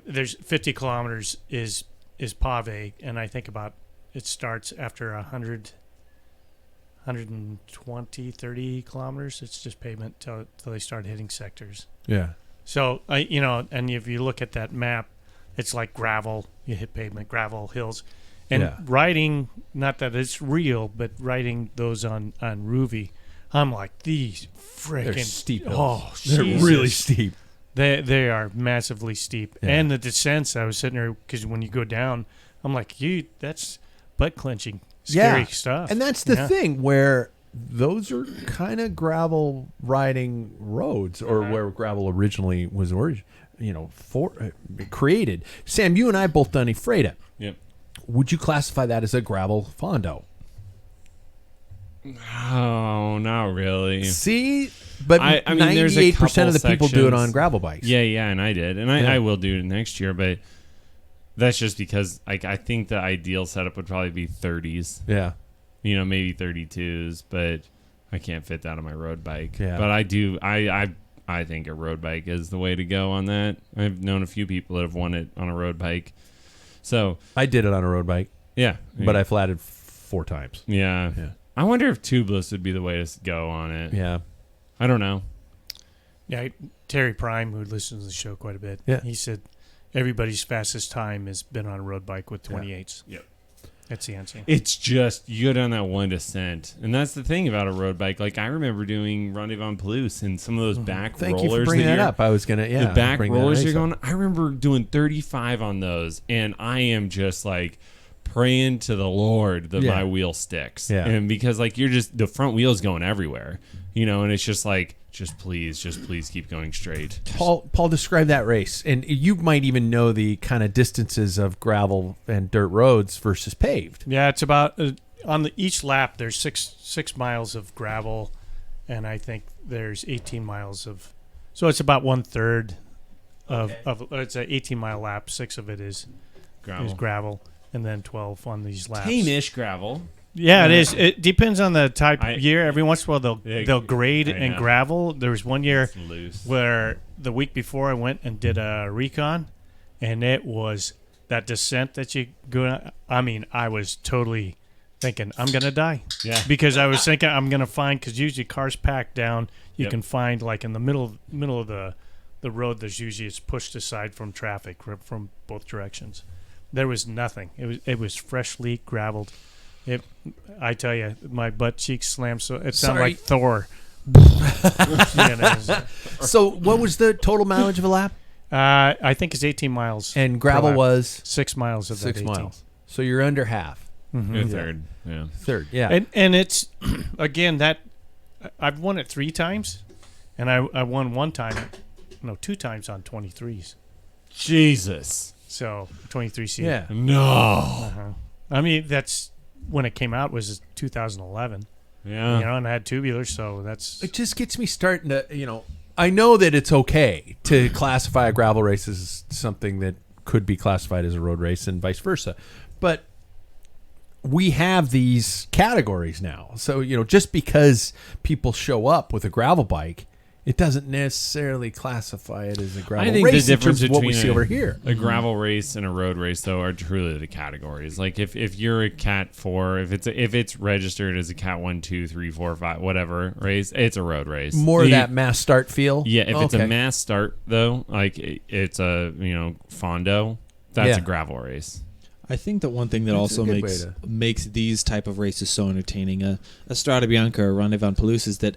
there's 50 kilometers is Pavé, and I think about it starts after 120, 30 kilometers. It's just pavement till they start hitting sectors. Yeah. So and if you look at that map, it's like gravel. You hit pavement, gravel, hills. And riding, not that it's real, but riding those on Rouvy, I'm like, these freaking they're steep hills. Oh, they're Jesus. really steep. They are massively steep. Yeah. And the descents, I was sitting there, because when you go down, I'm like, that's butt clenching, scary stuff. And that's the thing, where those are kind of gravel riding roads, or where gravel originally was created. Sam, you and I both done Ephrata. Yep. Would you classify that as a gravel fondo? Oh, not really. See, but I mean, there's a 98% of the people do it sections. on gravel bikes. Yeah, and I did, and I will do it next year, but that's just because I think the ideal setup would probably be 30s. Yeah. Maybe 32s, but I can't fit that on my road bike. Yeah. But I do. I think a road bike is the way to go on that. I've known a few people that have won it on a road bike. So I did it on a road bike. Yeah. But I flatted 4 times. Yeah. I wonder if tubeless would be the way to go on it. Yeah. I don't know. Yeah, Terry Prime, who listens to the show quite a bit, he said everybody's fastest time has been on a road bike with 28s. Yep. That's the answer. It's just, you go down that one descent. And that's the thing about a road bike. Like, I remember doing Rendezvous Plus and some of those back Thank rollers. you for bringing that up. I was going to, the back rollers you're going, I remember doing 35 on those. And I am just like praying to the Lord that my wheel sticks. Yeah. And because, like, you're just, the front wheel's going everywhere. And it's just like, just please keep going straight. Paul, describe that race, and you might even know the kind of distances of gravel and dirt roads versus paved. Yeah, it's about on each lap. There's six miles of gravel, and I think there's 18 miles of. So it's about 1/3 of it's an 18-mile lap. 6 of it is gravel, and then 12 on these laps. Tame-ish gravel. Yeah, it is. It depends on the type of year. Every once in a while, they'll grade and gravel. There was one year where the week before I went and did a recon, and it was that descent that you go. I mean, I was totally thinking I'm gonna die. Yeah. Because I was thinking I'm gonna find, because usually cars packed down. You can find, like, in the middle of the road. There's usually, it's pushed aside from traffic from both directions. There was nothing. It was freshly graveled. I tell you, my butt cheeks slammed, so it sounded like Thor. So what was the total mileage of a lap? I think it's 18 miles. And gravel was? 6 miles of that 6 miles. So you're under half. Mm-hmm. A third. Yeah. Third, yeah. And it's, again, that I've won it 3 times, and I won 2 times on 23s. Jesus. So 23C. Yeah. No. Uh-huh. I mean, that's when it came out, was 2011. Yeah. And I had tubulars, so that's. It just gets me starting to, I know that it's okay to classify a gravel race as something that could be classified as a road race and vice versa. But we have these categories now. So, just because people show up with a gravel bike, it doesn't necessarily classify it as a gravel race. I think the difference in terms of what we between see over here. A gravel race and a road race, though, are truly the categories. Like, if you're a Cat 4, if it's registered as a Cat 1, 2, 3, 4, 5, whatever race, it's a road race. More of that mass start feel. Yeah, if it's a mass start, though, like it's a fondo, that's a gravel race. I think that one thing that also makes these type of races so entertaining, a Strada Bianca or Rendezvous Plus, is that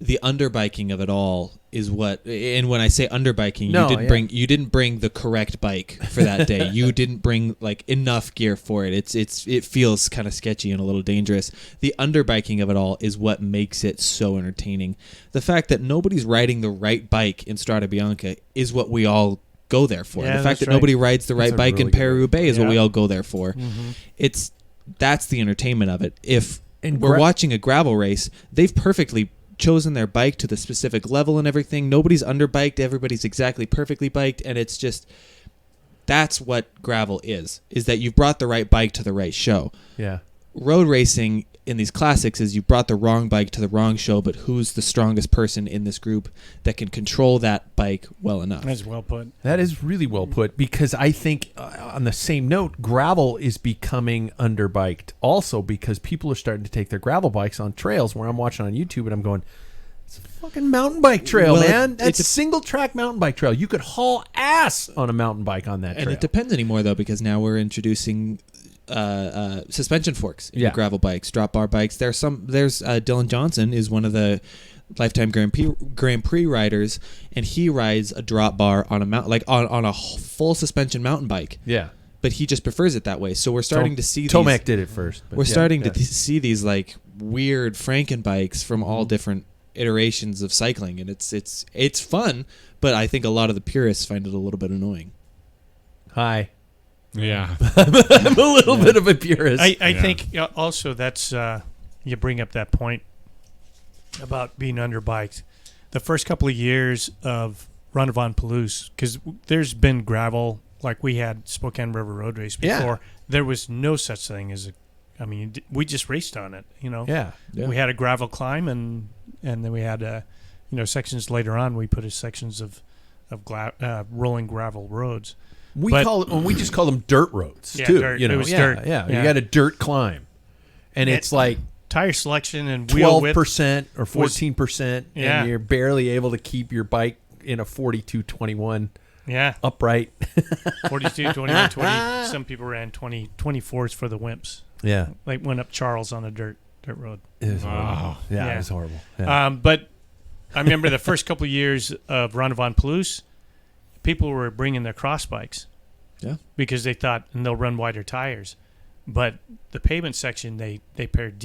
the underbiking of it all is what. And when I say underbiking, No, you didn't bring the correct bike for that day. You didn't bring like enough gear for it. It feels kind of sketchy and a little dangerous. The underbiking of it all is what makes it so entertaining. The fact that nobody's riding the right bike in Strada Bianca is what we all go there for. Yeah, The fact that right. nobody rides the right a bike really in good Paris-Roubaix is what Yeah. we all go there for. Mm-hmm. That's the entertainment of it. If And we're watching a gravel race, they've perfectly chosen their bike to the specific level and everything. Nobody's underbiked. Everybody's exactly perfectly biked. And it's just, that's what gravel is that you've brought the right bike to the right show. Yeah. Road racing in these classics is you brought the wrong bike to the wrong show, but who's the strongest person in this group that can control that bike well enough? That's well put. That is really well put, because I think on the same note, gravel is becoming underbiked also, because people are starting to take their gravel bikes on trails where I'm watching on YouTube and I'm going, it's a fucking mountain bike trail, Well, man. it That's a single track mountain bike trail. You could haul ass on a mountain bike on that And trail. it depends anymore, though, because now we're introducing suspension forks in gravel bikes, drop bar bikes. There's Dylan Johnson is one of the lifetime Grand Prix riders, and he rides a drop bar on a on a full suspension mountain bike. Yeah. But he just prefers it that way. So we're starting to see Tomac did it first. but We're yeah, starting yeah. to see these like weird Franken bikes from all different iterations of cycling, and it's fun. But I think a lot of the purists find it a little bit annoying. Hi. Yeah. I'm a little bit of a purist. I think also that's you bring up that point about being underbiked. The first couple of years of Ronde van Palouse, because there's been gravel, like we had Spokane River Road Race before. There was no such thing as we just raced on it. Yeah. We had a gravel climb, and then we had sections later on. We put sections of rolling gravel roads. We just call them dirt roads too. Dirt. It was dirt. Yeah. You got a dirt climb, and it's like tire selection and wheel width 12% or 14%, Yeah. and you're barely able to keep your bike in a 42-21 upright. 42, 21, 20. Some people ran 24s for the wimps. Yeah, Like went up Charles on a dirt road. it was horrible. Yeah, Yeah. it was horrible. Yeah. But I remember the first couple of years of Ronde van Palouse, people were bringing their cross bikes. Yeah. Because they thought, and they'll run wider tires. But the pavement section, they fared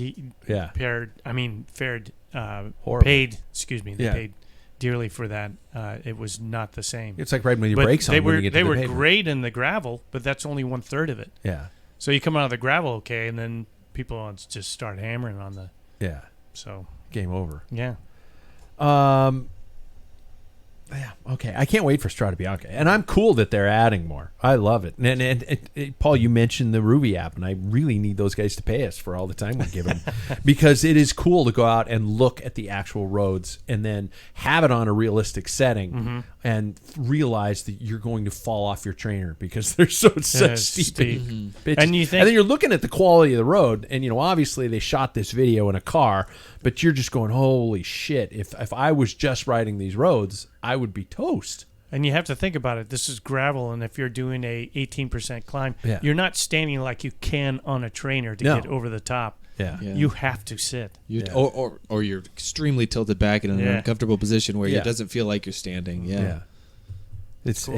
Horrible. paid, excuse me, they Yeah. paid dearly for that. It was not the same. It's like riding with your But brakes on they when were you get to they the were pavement. great in the gravel, but that's only 1/3 of it. Yeah, So you come out of the gravel okay, and then people just start hammering on the. yeah. So Game over. yeah, Yeah, okay. I can't wait for Strada Bianca, and I'm cool that they're adding more. I love it. And Paul, you mentioned the Ruby app, and I really need those guys to pay us for all the time we give them, because it is cool to go out and look at the actual roads and then have it on a realistic setting and realize that you're going to fall off your trainer because they're such steep. Bitches. And you think- and then you're looking at the quality of the road, and obviously they shot this video in a car, but you're just going, holy shit! If I was just riding these roads, I would be toast. and you have to think about it. This is gravel, and if you're doing a 18% climb, Yeah. you're not standing like you can on a trainer to No. get over the top. Yeah. Yeah. You have to sit. Or you're extremely tilted back in an Yeah. uncomfortable position where Yeah. it doesn't feel like you're standing. Yeah. It's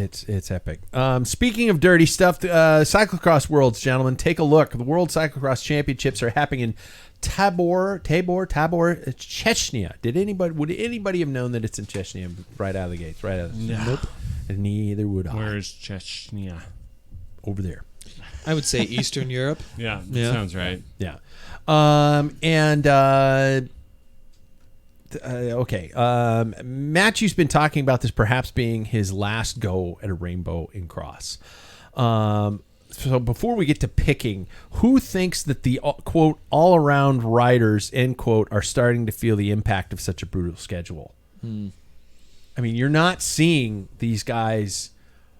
epic. Speaking of dirty stuff, cyclocross worlds, gentlemen, take a look. The World Cyclocross Championships are happening in Tabor, Chechnya. Would anybody have known that it's in Chechnya right out of the gates? Right out of the Nope. And neither would I. Where's Chechnya? Over there. I would say Eastern Europe. Yeah, Yeah. sounds right. Yeah. Okay. Matthew's been talking about this perhaps being his last go at a rainbow in cross. So before we get to picking, who thinks that the quote all-around riders end quote are starting to feel the impact of such a brutal schedule? I mean, you're not seeing these guys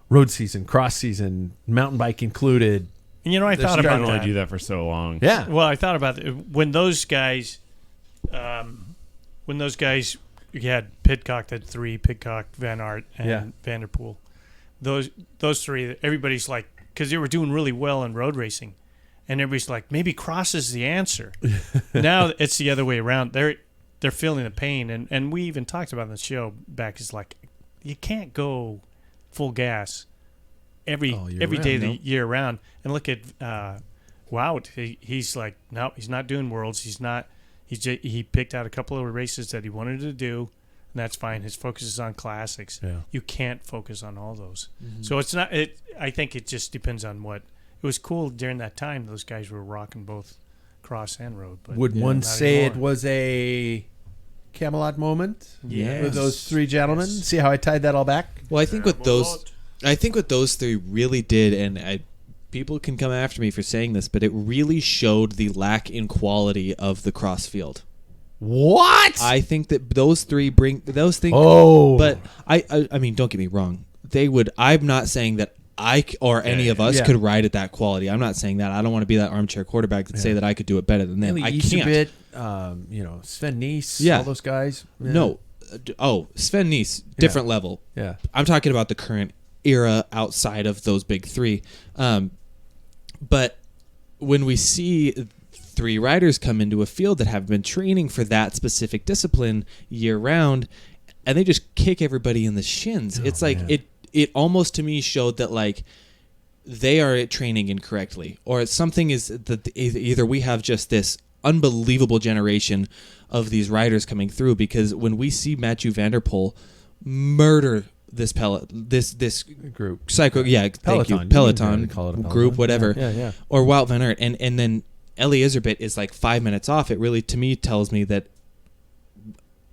road season, cross season, mountain bike included. And I thought You about can only that. do that for so long. Yeah. Well, I thought about it. When those guys, you had Pidcock at 3, Pidcock, Van Aert, and Vanderpool. Those three, everybody's like, because they were doing really well in road racing, and everybody's like, maybe cross is the answer. Now it's the other way around. they're feeling the pain, and we even talked about on the show back. Is like you can't go full gas every day of the year round. And look at Wout. He's like, no, he's not doing Worlds. He picked out a couple of races that he wanted to do. And that's fine. His focus is on classics. Yeah. You can't focus on all those. Mm-hmm. So it's not. I think it just depends on what. It was cool during that time. Those guys were rocking both cross and road. But would one say anymore. it was a Camelot moment? Yes. With those three gentlemen. Yes. See how I tied that all back? Well, I think what those three really did, and people can come after me for saying this, but it really showed the lack in quality of the cross field. What? I think that those three bring those things. Oh, but I mean, don't get me wrong. They would. I'm not saying that I or any of us could ride at that quality. I'm not saying that. I don't want to be that armchair quarterback that say that I could do it better than them. I can't. Sven Nys, all those guys. Yeah. No. Sven Nys, different level. Yeah. I'm talking about the current era outside of those big three. But when we see three riders come into a field that have been training for that specific discipline year round, and they just kick everybody in the shins. It's like it almost to me showed that like they are training incorrectly, or something is that either we have just this unbelievable generation of these riders coming through, because when we see Mathieu van der Poel murder this this group Peloton group, whatever, or Wout van Aert, and then Ellie Iserbyt is like 5 minutes off. It really, to me, tells me that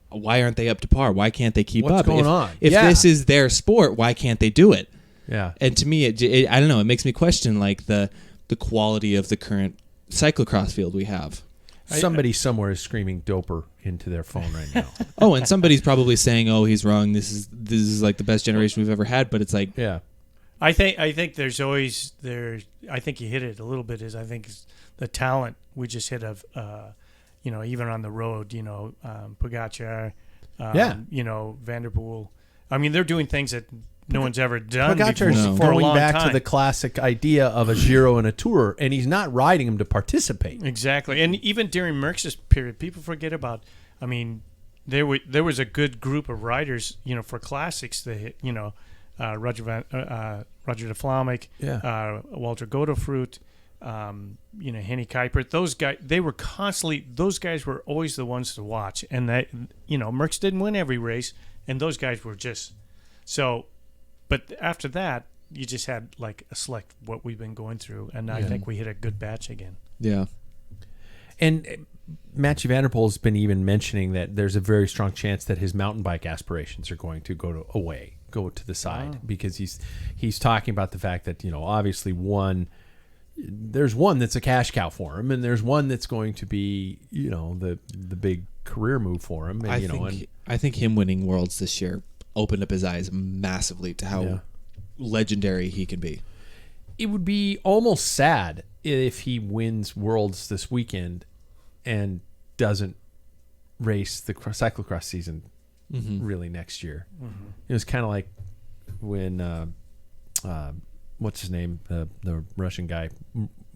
why aren't they up to par? Why can't they keep up? What's going on? If this is their sport, why can't they do it? Yeah. And to me, it I don't know. It makes me question like the quality of the current cyclocross field we have. Somebody somewhere is screaming "doper" into their phone right now. Oh, and somebody's probably saying, "Oh, he's wrong. This is like the best generation we've ever had." But it's like, I think there's always there. I think you hit it a little bit. I think the talent we just hit of, even on the road, Pogacar, Van der Poel. I mean, they're doing things that no one's ever done Pogacar's before for a long back time. to the classic idea of a Giro and a Tour, and he's not riding them to participate. Exactly, and even during Merckx's period, people forget about. I mean, there was a good group of riders, for classics. Roger de Vlaeminck, Walter Godefroot, Henny Kuipert. Those guys, those guys were always the ones to watch, and that Merckx didn't win every race, and those guys were just so. But after that, you just had like a select what we've been going through, and I think we hit a good batch again. Yeah. And Mathieu van der Poel's been even mentioning that there's a very strong chance that his mountain bike aspirations are going to go to the side, because he's talking about the fact that obviously there's one that's a cash cow for him, and there's one that's going to be the big career move for him. And, I think him winning Worlds this year opened up his eyes massively to how legendary he can be. It would be almost sad if he wins Worlds this weekend and doesn't race the cyclocross season really next year. Mm-hmm. It was kind of like when what's his name, the Russian guy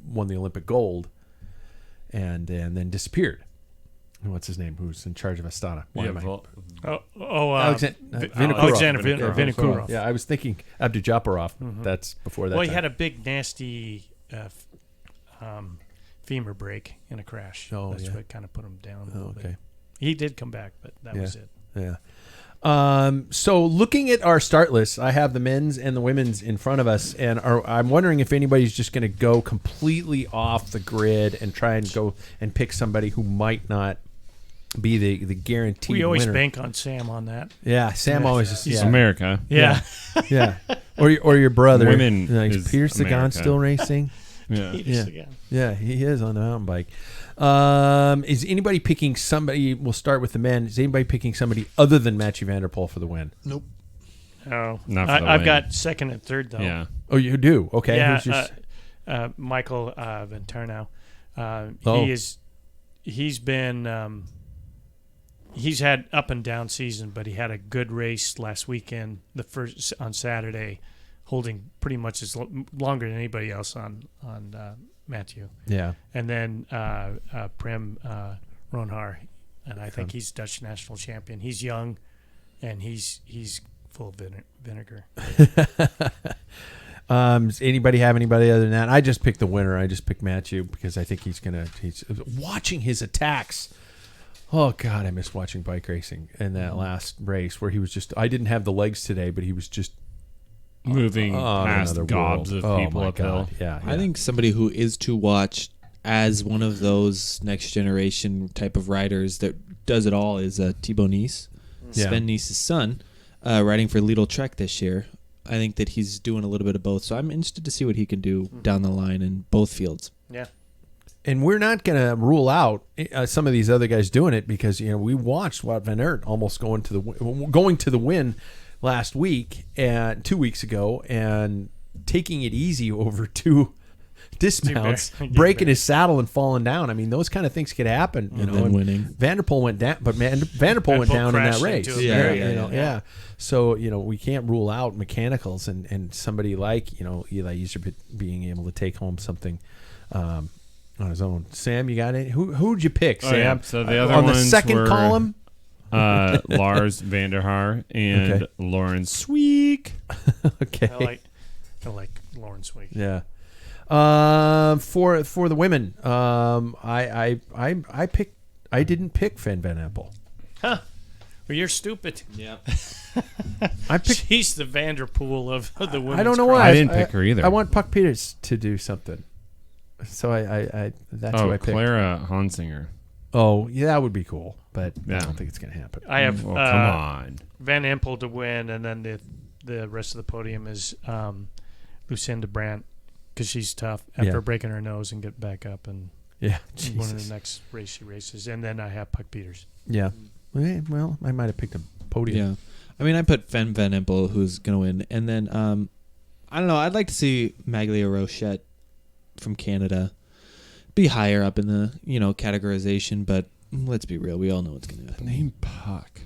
won the Olympic gold and then disappeared. What's his name? Who's in charge of Astana? Alexander Vinokourov. Yeah, I was thinking Abdujaparov. Mm-hmm. That's before that. Well, he had a big nasty femur break in a crash. That's what kind of put him down a little bit. He did come back, but that was it. Yeah. So looking at our start list, I have the men's and the women's in front of us, and I'm wondering if anybody's just going to go completely off the grid and try and go and pick somebody who might not be the guaranteed winner. We always bank on Sam on that. Yeah, Sam always just He's America. Yeah. Yeah. Or your brother. Women is Pierce Sagan still racing? Yeah. Yeah, he is on the mountain bike. Is anybody picking somebody? We'll start with the men. Is anybody picking somebody other than Mathieu van der Poel for the win? Nope. No. Not for the I've win. got second and third, though. Yeah. Oh, you do? Okay. Yeah, Michael Venturno. He's been... he's had up and down season, but he had a good race last weekend, the first on Saturday, holding pretty much longer than anybody else on Mathieu. Yeah. And then Prem Ronhar, and I think he's Dutch national champion. He's young, and he's full of vinegar. Does anybody have anybody other than that? I just picked the winner. I just picked Matthew because I think he's watching his attacks. Oh God, I miss watching bike racing in that last race where he was just. I didn't have the legs today, but he was just moving past gobs of people uphill. Yeah, I think somebody who is to watch as one of those next generation type of riders that does it all is Thibaut Nice, Sven Nice's son, riding for Lidl Trek this year. I think that he's doing a little bit of both, so I'm interested to see what he can do down the line in both fields. Yeah. And we're not going to rule out some of these other guys doing it because we watched Wout van Aert almost going to the win last week and 2 weeks ago and taking it easy over two dismounts, breaking his saddle and falling down. I mean, those kind of things could happen. And then winning. Van der Poel went down, but Van der Poel went down in that race. Yeah. So we can't rule out mechanicals and somebody like Eli Iserbyt being able to take home something on his own. Sam, you got it? Who'd you pick, Sam? Yeah. So the other on the ones second were, column. Lars van der Haar and Lauren Sweek. Okay. I like Lauren Sweek. Yeah. For the women, I didn't pick Van Empel. Huh. Well, you're stupid. Yeah. She's the Vanderpool of the women's. I don't know cross. why. I didn't pick her either. I want Puck Peters to do something. So that's who I picked. Clara Hansinger. Oh, yeah, that would be cool, but I Yeah. don't think it's going to happen. I have Well, come on. Van Empel to win, and then the rest of the podium is Lucinda Brandt because she's tough after breaking her nose and get back up and Yeah, one of the next race she races. And then I have Puck Peters. Yeah. Well, I might have picked a podium. Yeah. I mean, I put Van Empel, who's going to win. And then, I don't know, I'd like to see Maglia Rochette from Canada be higher up in the, categorization. But let's be real. We all know what's going to happen. Name Puck.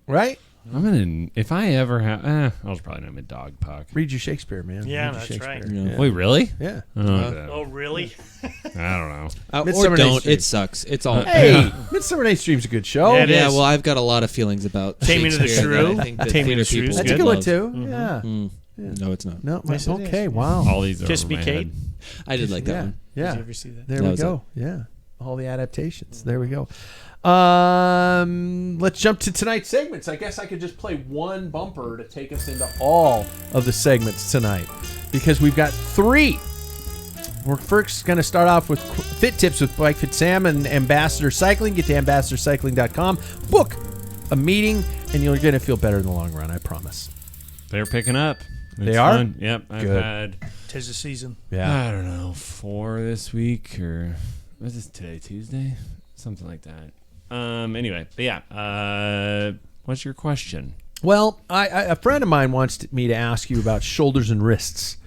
Right? If I ever have, I'll probably name a dog Puck. Read your Shakespeare, man. Yeah, Read your that's Shakespeare. right. Yeah. Wait, really? Yeah. Oh, really? I don't know. Or Midsummer Night's don't. Dream. It sucks. It's all. Hey, Midsummer Night's Dream's a good show. Yeah, it yeah, is. well, I've got a lot of feelings about Taming of the Shakespeare that Shrew. I think that Taming theater of the Shrew people is That's a would good one, love. too. Mhm. Yeah. No, it's not. No, Yes, it is. okay, wow. All these are Kiss over Me my Kate. head. I did like that Yeah, one. Did yeah. you ever see that? There That we was go. Yeah. All the adaptations. There we go. Let's jump to tonight's segments. I guess I could just play one bumper to take us into all of the segments tonight because we've got 3. We're first going to start off with Fit Tips with Bike Fit Sam and Ambassador Cycling. Get to ambassadorcycling.com. Book a meeting, and you're going to feel better in the long run, I promise. They're picking up. They are? Fun. Yep. I've Good. had, 'Tis the season. I don't know, 4 this week or was this today, Tuesday? Something like that. Anyway, but yeah. What's your question? Well, a friend of mine wants me to ask you about shoulders and wrists.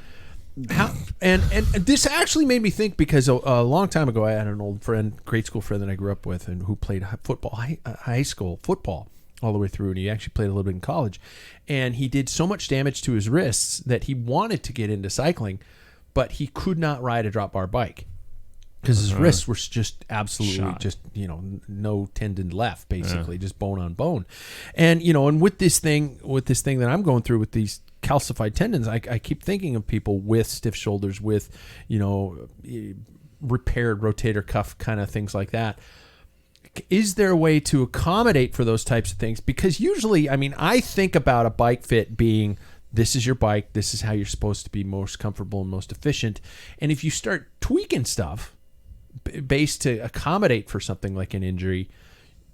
And this actually made me think because a long time ago I had an old friend, grade school friend that I grew up with, and who played football, high school football all the way through, and he actually played a little bit in college. And he did so much damage to his wrists that he wanted to get into cycling, but he could not ride a drop bar bike because his wrists were just absolutely Shot. just no tendon left, basically just bone on bone. And and with this thing that I'm going through with these calcified tendons, I keep thinking of people with stiff shoulders, with repaired rotator cuff kind of things like that. Is there a way to accommodate for those types of things? Because usually, I think about a bike fit being, this is your bike, this is how you're supposed to be most comfortable and most efficient. And if you start tweaking stuff based to accommodate for something like an injury,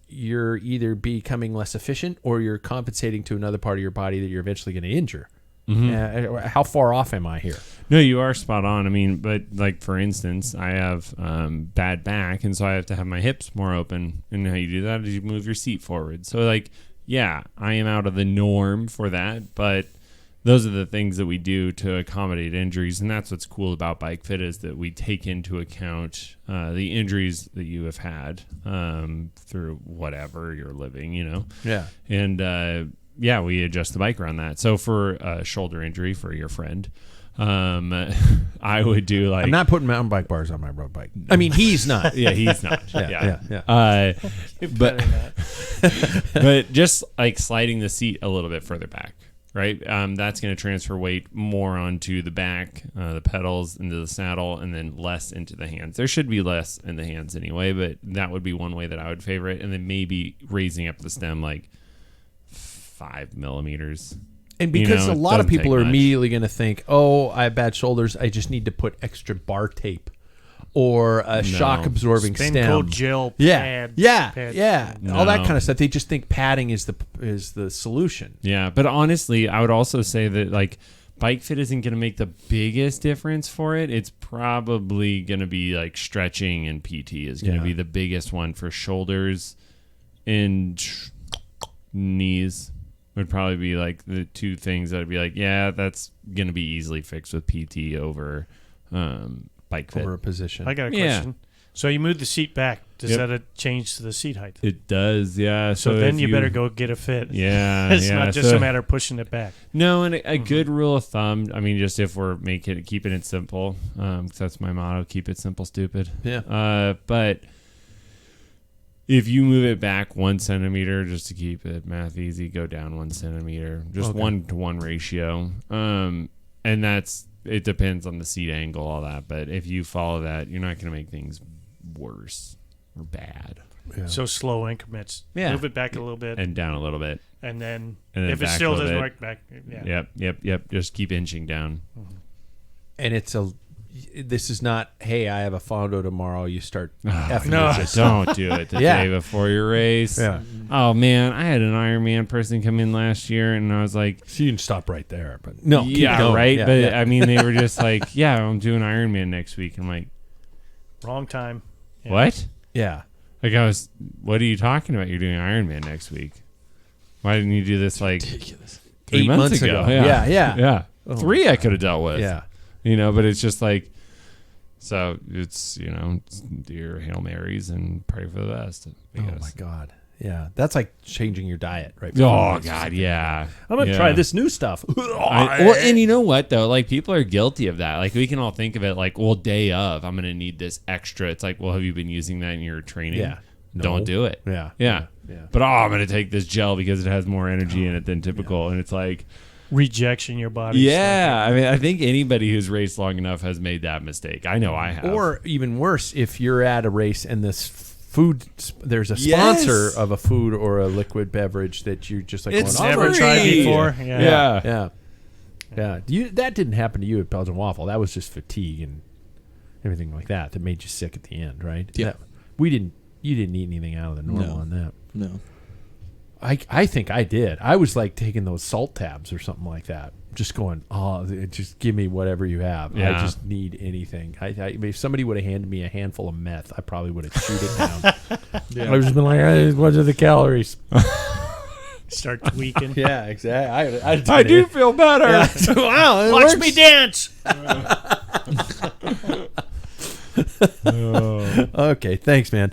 you're either becoming less efficient or you're compensating to another part of your body that you're eventually going to injure. How far off am I here? No, you are spot on. But like for instance, I have bad back, and so I have to have my hips more open. And how you do that is you move your seat forward. So I am out of the norm for that, but those are the things that we do to accommodate injuries, and that's what's cool about Bike Fit is that we take into account the injuries that you have had through whatever you're living, Yeah. and we adjust the bike around that. So for a shoulder injury for your friend, I would do like I'm not putting mountain bike bars on my road bike. I mean, he's not. yeah, he's not. Yeah. But but just like sliding the seat a little bit further back, right? That's going to transfer weight more onto the back, the pedals, into the saddle, and then less into the hands. There should be less in the hands anyway, but that would be one way that I would favor it. And then maybe raising up the stem like 5 millimeters. And because a lot of doesn't people take are much. immediately going to think, oh, I have bad shoulders. I just need to put extra bar tape or a shock absorbing Spin stem. coat gel Yeah, pad. all that No. kind of stuff. They just think padding is the solution. Yeah, but honestly, I would also say that like bike fit isn't going to make the biggest difference for it. It's probably going to be like stretching, and PT is going to be the biggest one for shoulders and knees. Would probably be like the two things that would be like, yeah, that's going to be easily fixed with PT over bike fit. Over a position. I got a Yeah. question. So you move the seat back. Does Yep. that change to the seat height? It does, yeah. So then if you better go get a fit. Yeah, It's yeah. not just a matter of pushing it back. No, and a good rule of thumb. I mean, just if we're keeping it simple, 'cause that's my motto: keep it simple, stupid. Yeah. But if you move it back 1 centimeter, just to keep it math easy, go down 1 centimeter, just 1-to-1 ratio. And it depends on the seat angle, all that. But if you follow that, you're not going to make things worse or bad. Yeah. So slow increments. Yeah. Move it back a little bit, And down a little bit. and then and then if it back still a little doesn't bit. work, back. Yeah. Yep. Just keep inching down. And this is not, hey, I have a fondo tomorrow. You start effing No. with this. Don't do it the Yeah. day before your race. Yeah. Oh, man. I had an Ironman person come in last year, and I was like, So you can stop right there. But no, keep yeah, going. right? Yeah, But, yeah. I mean, they were just like, yeah, I'm doing Ironman next week. I'm like, Wrong time. Yeah. what? Yeah. Like, what are you talking about? You're doing Ironman next week. Why didn't you do this, like, Ridiculous. 3 8 months ago? Yeah. Yeah. Oh, 3 I could have dealt with. Yeah. But it's just like, so it's, do your Hail Marys and pray for the best. I Oh guess. my God. Yeah. That's like changing your diet, right? Oh, God, yeah. I'm going to Yeah. try this new stuff. And you know what, though? Like, people are guilty of that. Like, we can all think of it like, well, day of, I'm going to need this extra. It's like, well, have you been using that in your training? Yeah. No. Don't do it. Yeah. Yeah. Yeah. But, I'm going to take this gel because it has more energy in it than typical. And it's like, Rejection your body. yeah. I mean, I think anybody who's raced long enough has made that mistake. I know I have. Or even worse, if you're at a race and this food, there's a Yes. sponsor of a food or a liquid beverage that you just like, It's going, Never free. tried before. Yeah. Yeah. That didn't happen to you at Belgian Waffle. That was just fatigue and everything like that made you sick at the end, right? Yeah. You didn't eat anything out of the normal No. on that. No. I think I did. I was like taking those salt tabs or something like that. Just going, just give me whatever you have. Yeah. I just need anything. If somebody would have handed me a handful of meth, I probably would have chewed it down. I would just been like, hey, what are the calories? Start tweaking. Yeah, exactly. I do feel better. Yeah. Wow, it Watch works. me dance. Okay, thanks, man.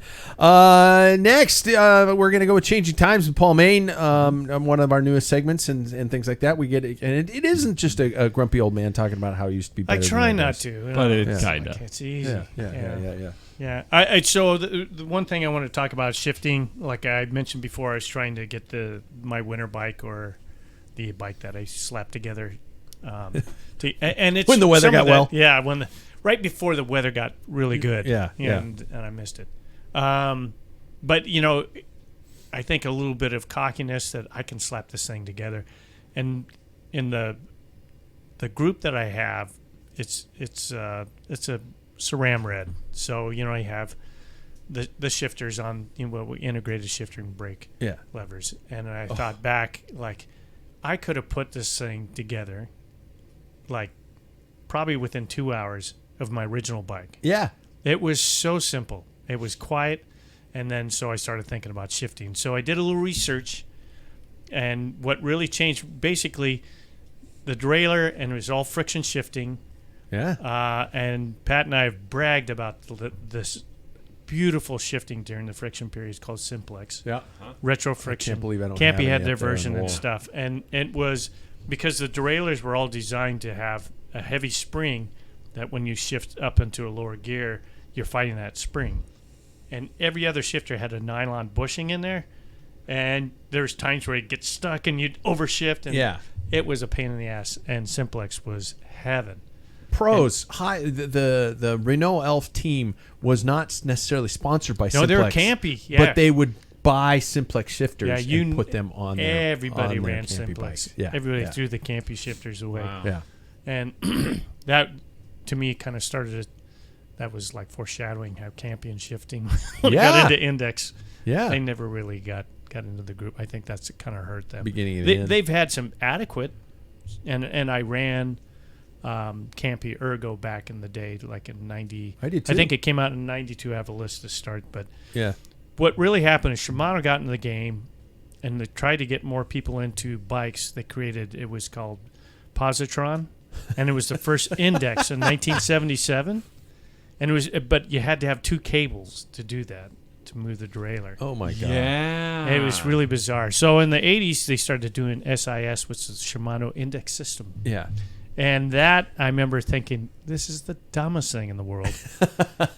Next, we're going to go with Changing Times with Paul Main, one of our newest segments and things like that. We get it, and it isn't just a grumpy old man talking about how he used to be better. I try than not others. to, But know, it's like, kinda. it's easy. Yeah. Yeah. So the one thing I want to talk about is shifting. Like I mentioned before, I was trying to get my winter bike or the bike that I slapped together. And it's When the weather some of got that- well. Yeah, right before the weather got really good. Yeah. And I missed it. But I think a little bit of cockiness that I can slap this thing together, and in the group that I have, it's a SRAM red. So you have the shifters on we integrated shifter and brake levers, and I thought back like I could have put this thing together like probably within 2 hours of my original bike. Yeah. It was so simple. It was quiet. And then so I started thinking about shifting. So I did a little research. And what really changed, basically, the derailleur, and it was all friction shifting. Yeah. And Pat and I have bragged about this beautiful shifting during the friction period. It's called Simplex. Yeah. Retro friction. I can't believe I don't Campy have any had their up there on version the and wall. stuff. And it was because the derailleurs were all designed to have a heavy spring that when you shift up into a lower gear, you're fighting that spring. And every other shifter had a nylon bushing in there, and there's times where it gets stuck and you'd overshift, and it was a pain in the ass. And Simplex was heaven. Pros, the Renault Elf team was not necessarily sponsored by Simplex. No, they were campy, but they would buy Simplex shifters and put them on their everybody on their ran campy Simplex. bikes. Yeah, everybody threw the campy shifters away. Wow. Yeah. And that, to me, kind of started. That was like foreshadowing how campy and shifting got into Index. Yeah, they never really got into the group. I think that's kind of hurt them. Beginning of the end. They've had some adequate, and I ran Campy Ergo back in the day, like in 90. I did too. I think it came out in 92. I have a list to start, but yeah. What really happened is Shimano got into the game, and they tried to get more people into bikes. They created, it was called Positron, and it was the first Index in 1977. And it was, but you had to have 2 cables to do that, to move the derailleur. Oh my god. Yeah. And it was really bizarre. So in the 80s, they started doing SIS, which is Shimano Index System. Yeah. And that, I remember thinking, this is the dumbest thing in the world.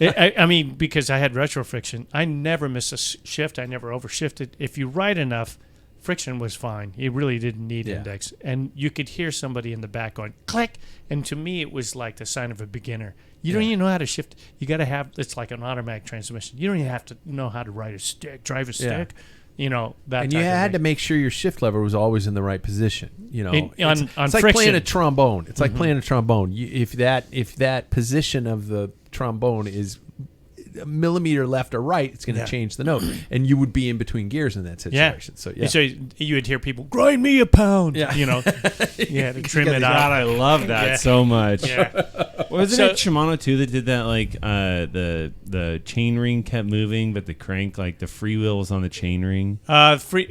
I mean, because I had retro friction. I never missed a shift. I never overshifted. If you ride enough, friction was fine. You really didn't need Index. And you could hear somebody in the back going, click. And to me, it was like the sign of a beginner. You don't even know how to shift. You got to have, it's like an automatic transmission. You don't even have to know how to ride a stick, drive a stick. You know, that. And you had to make sure your shift lever was always in the right position. You know, on it's like friction. playing a trombone. It's like playing a trombone. If that position of the trombone is a millimeter left or right, it's going to change the note, and you would be in between gears in that situation. So so you would hear people grind me a pound. Yeah. You know, to trim it out. God, I love that so much. Yeah. Wasn't it Shimano too that did that? Like the chain ring kept moving, but the crank, like the freewheel was on the chain ring. Free.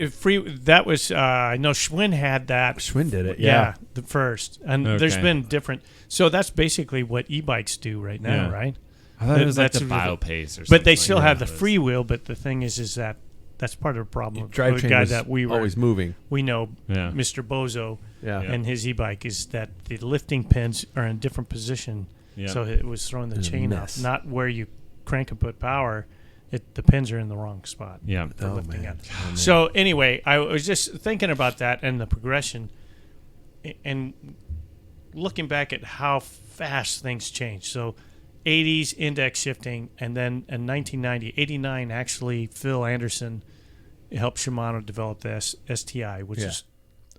That was I know Schwinn had that. Schwinn did it. Yeah, the first, and there's been different. So that's basically what e-bikes do right now, right? I thought it was like That's the BioPace or something. But they still like have that. the freewheel. But the thing is that that's part of the problem. The drivetrain guy was that we were always moving. We know Mr. Bozo and his e-bike is that the lifting pins are in a different position. Yeah. So it was throwing the chain off, not where you crank and put power. The pins are in the wrong spot. Yeah. Lifting up. So anyway, I was just thinking about that and the progression, and looking back at how fast things change. So 80s Index shifting, and then in 1990, 89, actually, Phil Anderson helped Shimano develop the STI, which is,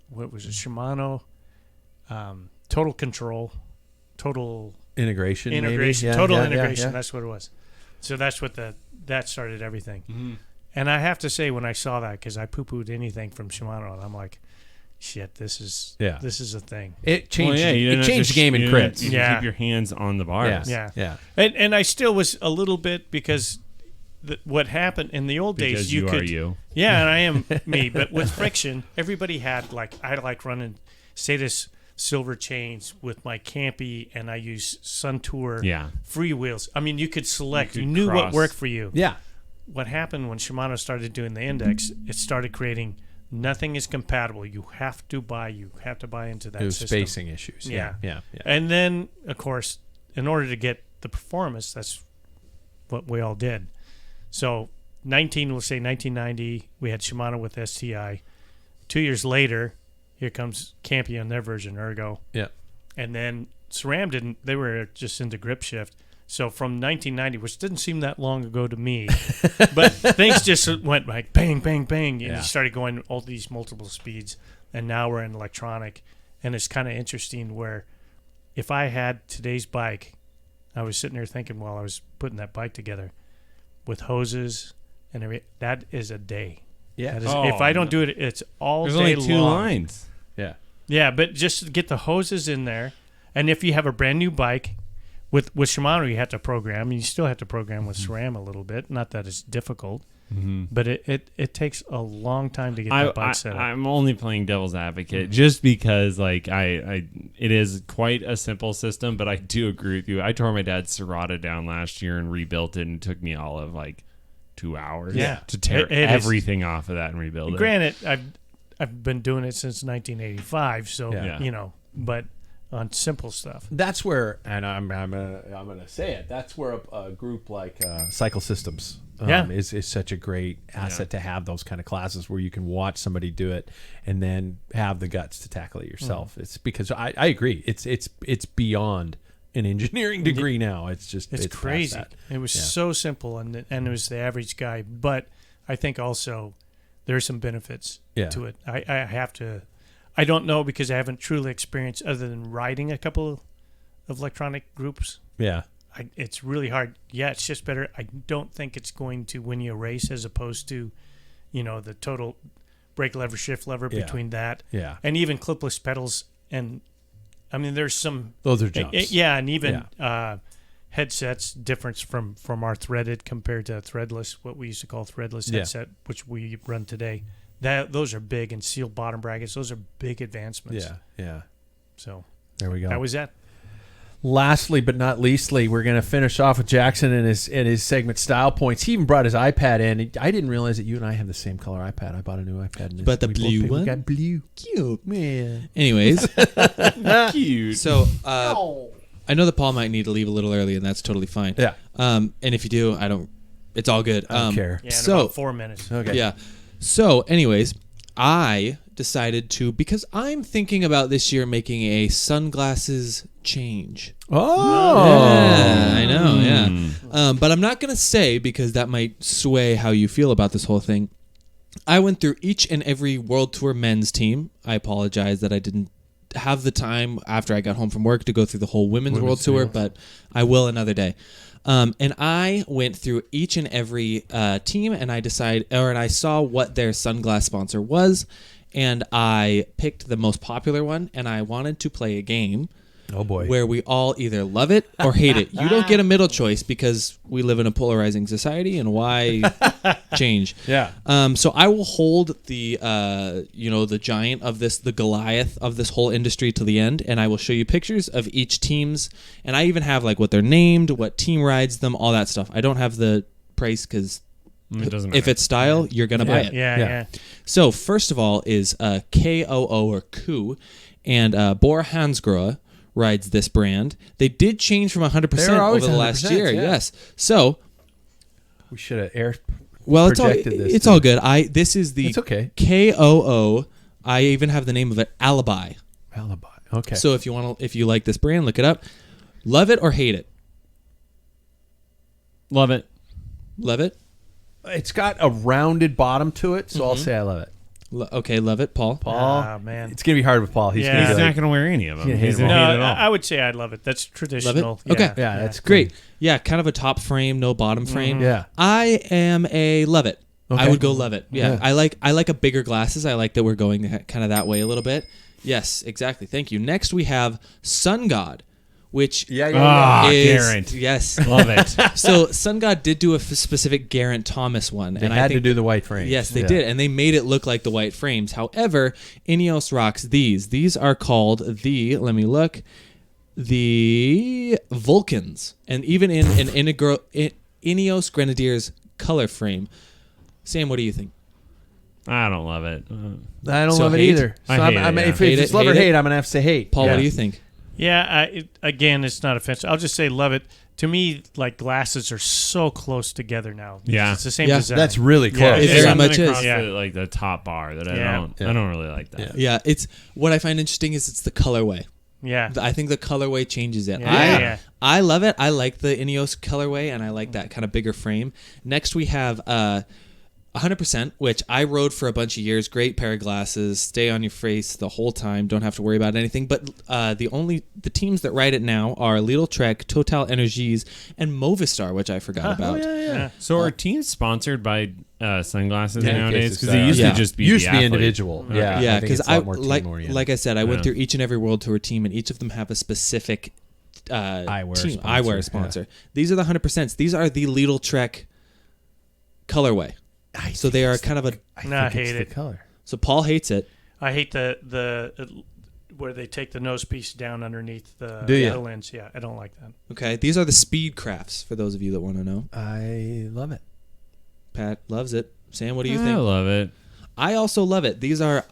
what was it, Shimano Total Control, Total Integration, Total Integration, that's what it was. So that's what that started everything. Mm-hmm. And I have to say, when I saw that, because I poo-pooed anything from Shimano, and I'm like, shit, this is a thing. It changed. It changed the game in crits. You keep your hands on the bars. Yeah. And I still was a little bit, because what happened in the old days, you could. Yeah, and I am me. But with friction, everybody had I like running Satis silver chains with my Campy, and I use Suntour free wheels. I mean, you could select. You knew what worked for you. Yeah. What happened when Shimano started doing the Index? It started creating. Nothing is compatible. You have to buy into that system. Spacing issues. Yeah. And then, of course, in order to get the performance, that's what we all did. So, we'll say 1990, we had Shimano with STI. 2 years later, here comes Campy on their version, Ergo. Yeah. And then SRAM they were just into grip shift. So from 1990, which didn't seem that long ago to me, but things just went like bang, bang, bang, and you started going all these multiple speeds, and now we're in electronic, and it's kind of interesting where if I had today's bike, I was sitting there thinking while I was putting that bike together with hoses and everything, that is a day. Yeah. If I don't do it, it's all day long. There's only 2 lines. Yeah. Yeah, but just to get the hoses in there, and if you have a brand new bike, With Shimano, you have to program. You still have to program with SRAM a little bit. Not that it's difficult, but it takes a long time to get that bike set up. I'm only playing devil's advocate just because, it is quite a simple system. But I do agree with you. I tore my dad's Serrata down last year and rebuilt it, and it took me all of 2 hours to tear everything off of that and rebuild it. Granted, I've been doing it since 1985, so but on simple stuff. That's where, and I'm gonna say it. That's where a group like Cycle Systems is such a great asset to have those kind of classes where you can watch somebody do it and then have the guts to tackle it yourself. It's because I agree. It's beyond an engineering degree now. It's crazy. past that. It was so simple, and it was the average guy. But I think also there's some benefits to it. I have to. I don't know because I haven't truly experienced other than riding a couple of electronic groups. Yeah. It's really hard. Yeah, it's just better. I don't think it's going to win you a race as opposed to, the total brake lever, shift lever between that. Yeah. And even clipless pedals. And, I mean, there's some... Those are jumps. And even headsets, difference from our threaded compared to threadless, what we used to call threadless headset, which we run today. Those are big, and sealed bottom brackets. Those are big advancements. Yeah. So there we go. That was that. Lastly, but not leastly, we're going to finish off with Jackson and his segment style points. He even brought his iPad in. I didn't realize that you and I have the same color iPad. I bought a new iPad. But the blue one? We got blue. Cute. Man. Anyways. Cute. So, I know that Paul might need to leave a little early, and that's totally fine. Yeah. And if you do, it's all good. I don't care. Yeah, in about 4 minutes. Okay. Yeah. So, anyways, I decided to, because I'm thinking about this year making a sunglasses change. Oh. Yeah, I know, yeah. But I'm not going to say, because that might sway how you feel about this whole thing. I went through each and every World Tour men's team. I apologize that I didn't have the time after I got home from work to go through the whole women's World Tour, but I will another day. And I went through each and every team, and I saw what their sunglass sponsor was, and I picked the most popular one, and I wanted to play a game. Oh boy. Where we all either love it or hate it. You don't get a middle choice because we live in a polarizing society, and why change? Yeah. So I will hold the the giant of this, the Goliath of this whole industry to the end, and I will show you pictures of each team's, and I even have like what they're named, what team rides them, all that stuff. I don't have the price because it doesn't matter. If it's style, you're gonna buy it. Yeah. So first of all is KOO or Koo, and Bor Hansgrohe rides this brand. They did change from 100% over the last year. Yeah. Yes. So we should have projected this. It's all good. This is the it's okay. KOO. I even have the name of it, Alibi. Alibi. Okay. So if you like this brand, look it up. Love it or hate it? Love it. Love it? It's got a rounded bottom to it, so I'll say I love it. Okay, love it, Paul. Paul, man, it's gonna be hard with Paul. He's He's not gonna wear any of them. He's gonna hate it all. I would say I love it. That's traditional. Love it? Okay. Yeah, that's Great. Yeah, kind of a top frame, no bottom frame. Yeah. I am a love it. Okay. I would go love it. Yeah. Yeah. I like a bigger glasses. I like that we're going kind of that way a little bit. Yes, exactly. Thank you. Next we have Sun God, which is Garant. yes, Love it. So Sun God did do a specific Geraint Thomas one, They and had I think to do the white frame. yes, they did, and they made it look like the white frames. However, Ineos rocks these. These are called the Vulcans, and even in an Ineos Grenadiers color frame. Sam, what do you think? I don't love it. I don't So love it hate? either. So I hate it, if Hate it's it, love or hate it? hate, I'm gonna have to say hate. Paul, Yeah. what do you think? Yeah, again, it's not offensive. I'll just say love it. To me, like glasses are so close together now. Yeah. It's the same Yeah, design. That's really Yeah, close. It very something much is. across Yeah. the top bar that Yeah. I don't really like that. Yeah. Yeah, it's what I find interesting is it's the colorway. Yeah. I think the colorway changes it. Yeah. I love it. I like the Ineos colorway, and I like that kind of bigger frame. Next, we have 100%, which I rode for a bunch of years. Great pair of glasses. Stay on your face the whole time. Don't have to worry about anything. But the teams that ride it now are Lidl Trek, Total Energies, and Movistar, which I forgot about. Yeah. So are teams sponsored by sunglasses Yeah, nowadays? cases, Because they used yeah. to just be Used the to be athlete. individual. Yeah, Yeah, think because it's a lot more team-oriented. like I said, I went Yeah. through each and every World Tour team, and each of them have a specific eyewear sponsor. These are the 100%. These are the Lidl Trek colorway. So they are kind of a. I think hate it's it. the color. So Paul hates it. I hate the where they take the nose piece down underneath the Do ya? lens. Yeah, I don't like that. Okay, these are the Speed Crafts for those of you that want to know. I love it. Pat loves it. Sam, what do you I think? love it. I also love it. These are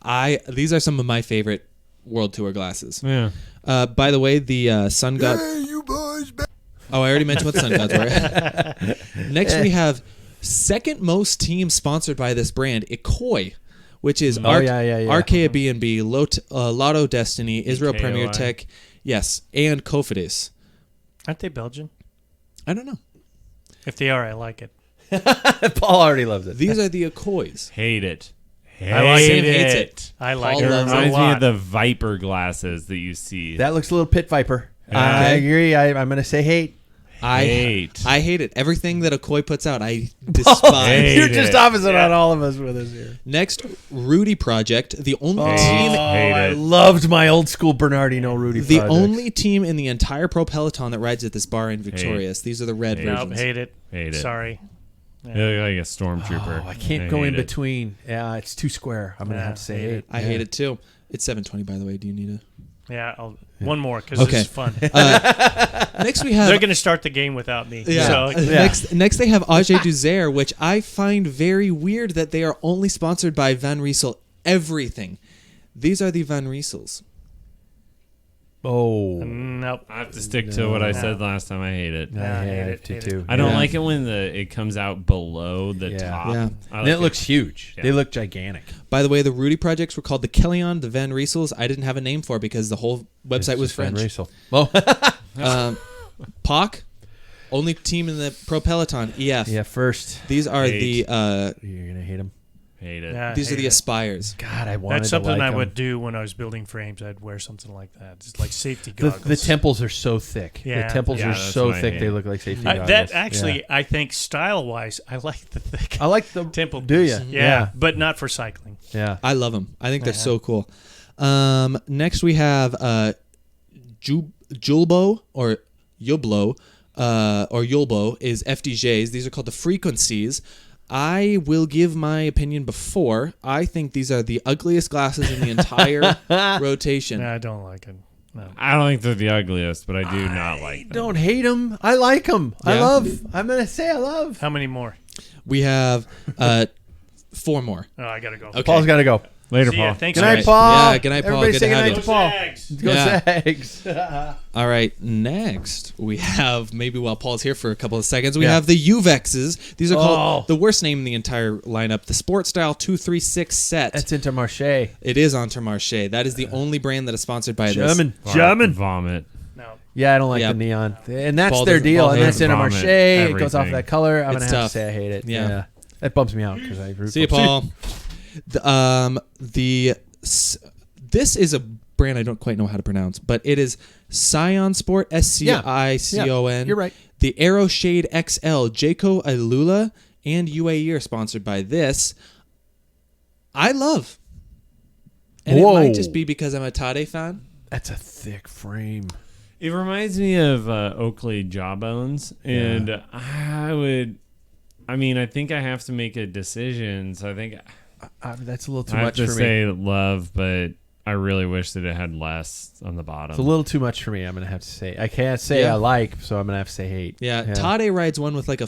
some of my favorite World Tour glasses. Yeah. By the way, the Sun God. Hey, you boys. Oh, I already mentioned what the Sun Gods were. Next, we have second most teams sponsored by this brand, Ikoi, which is Arkea B&B, Lotto Destiny, Israel EKOI. Premier Tech, yes, and Cofidis. Aren't they Belgian? I don't know. If they are, I like it. Paul already loves it. These are the Ikois. Hate it. I like Sam it. hates it. I like Paul it. loves a Reminds me lot. of the Viper glasses that you see. That looks a little pit viper. Yeah. I agree. I'm going to say hate. I hate. I hate it. Everything that Ikoi puts out, I despise. Hate You're just it. opposite on all of us with us here. Next, Rudy Project, the only Hate team. it. I loved my old school Bernardino Rudy. The projects. only team in the entire Pro Peloton that rides at this bar in Victorious. These are the red Hate. versions. Nope, hate it. Hate it. Sorry. You look like a stormtrooper. Oh, I can't go in hate it. between. Yeah, it's too square. I'm going to have to say hate hate. it. I hate it too. It's 7:20, by the way. Do you need Yeah, one more because Okay. this is fun. Next we have. They're going to start the game without me. Yeah. So, Next they have Age Duzer, which I find very weird that they are only sponsored by Van Riesel everything. These are the Van Riesels. Oh. nope. I have to stick to what I said last time. I hate it. I hate hate it, it hate too. I don't Yeah. like it when it comes out below the Yeah. top. Yeah. I And like it looks huge. Yeah. They look gigantic. By the way, the Rudy projects were called the Kellyon, the Van Riesels. I didn't have a name for it because the whole website It's was just Van French. Riesel. Oh, POC, only team in the Pro Peloton, EF. yeah. First, These are Hate. the you're gonna hate him. Hate it. Yeah, these are hate the it. Aspires. God, I wanted That's to something like I him. would do when I was building frames. I'd wear something like that. It's like safety The, goggles. the temples are so thick. Yeah. The temples Yeah, are that's so what I thick hate. they look like safety goggles. That actually, Yeah. I think style-wise, I like the thick I like the temple. Do piece. ya? Yeah, Yeah. but not for cycling. Yeah. I love them. I think they're Uh-huh. so cool. Next we have Julbo or Yublo or Yulbo is FDJs. These are called the frequencies. I will give my opinion before. I think these are the ugliest glasses in the entire rotation. No, I don't like it. No. I don't think they're the ugliest, but I do not like them. Don't hate them. I like them. I Yeah. love. I'm gonna say I love. How many more? We have 4 more. Oh, I gotta go. Okay. Paul's got to go. Later, See ya. Paul. Thanks, Good night, right. Paul. Yeah, good night, Paul. Everybody Good say to have good night you. to Paul. Zags. Go Yeah. Zags. All right, next we have, maybe while Paul's here for a couple of seconds, we Yeah. have the Uvexes. These are called Oh. the worst name in the entire lineup, the Sport Style 236 set. That's Intermarché. It is Intermarché. That is the only brand that is sponsored by German. this. German. Vomit. No. Yeah, I don't like Yeah. the neon, and that's Paul their doesn't- deal. Paul And that's doesn't vomit Intermarché. It goes off everything. that color. I'm It's gonna have to tough. say I hate it. Yeah. Yeah, that bumps me out because I root See you, for- Paul. This is a brand I don't quite know how to pronounce, but it is Scion Sport, SCICON. You're right. The Aero Shade XL, Jayco Alula, and UAE are sponsored by this. I love. And Whoa. it might just be because I'm a Tade fan. That's a thick frame. It reminds me of Oakley Jawbones, and I mean, I think I have to make a decision. So I think That's a little too I have much to for me. say love, but I really wish that it had less on the bottom. It's a little too much for me. I'm gonna have to say. I can't say Yeah. I like, so I'm gonna have to say hate. Yeah, Tade rides one with like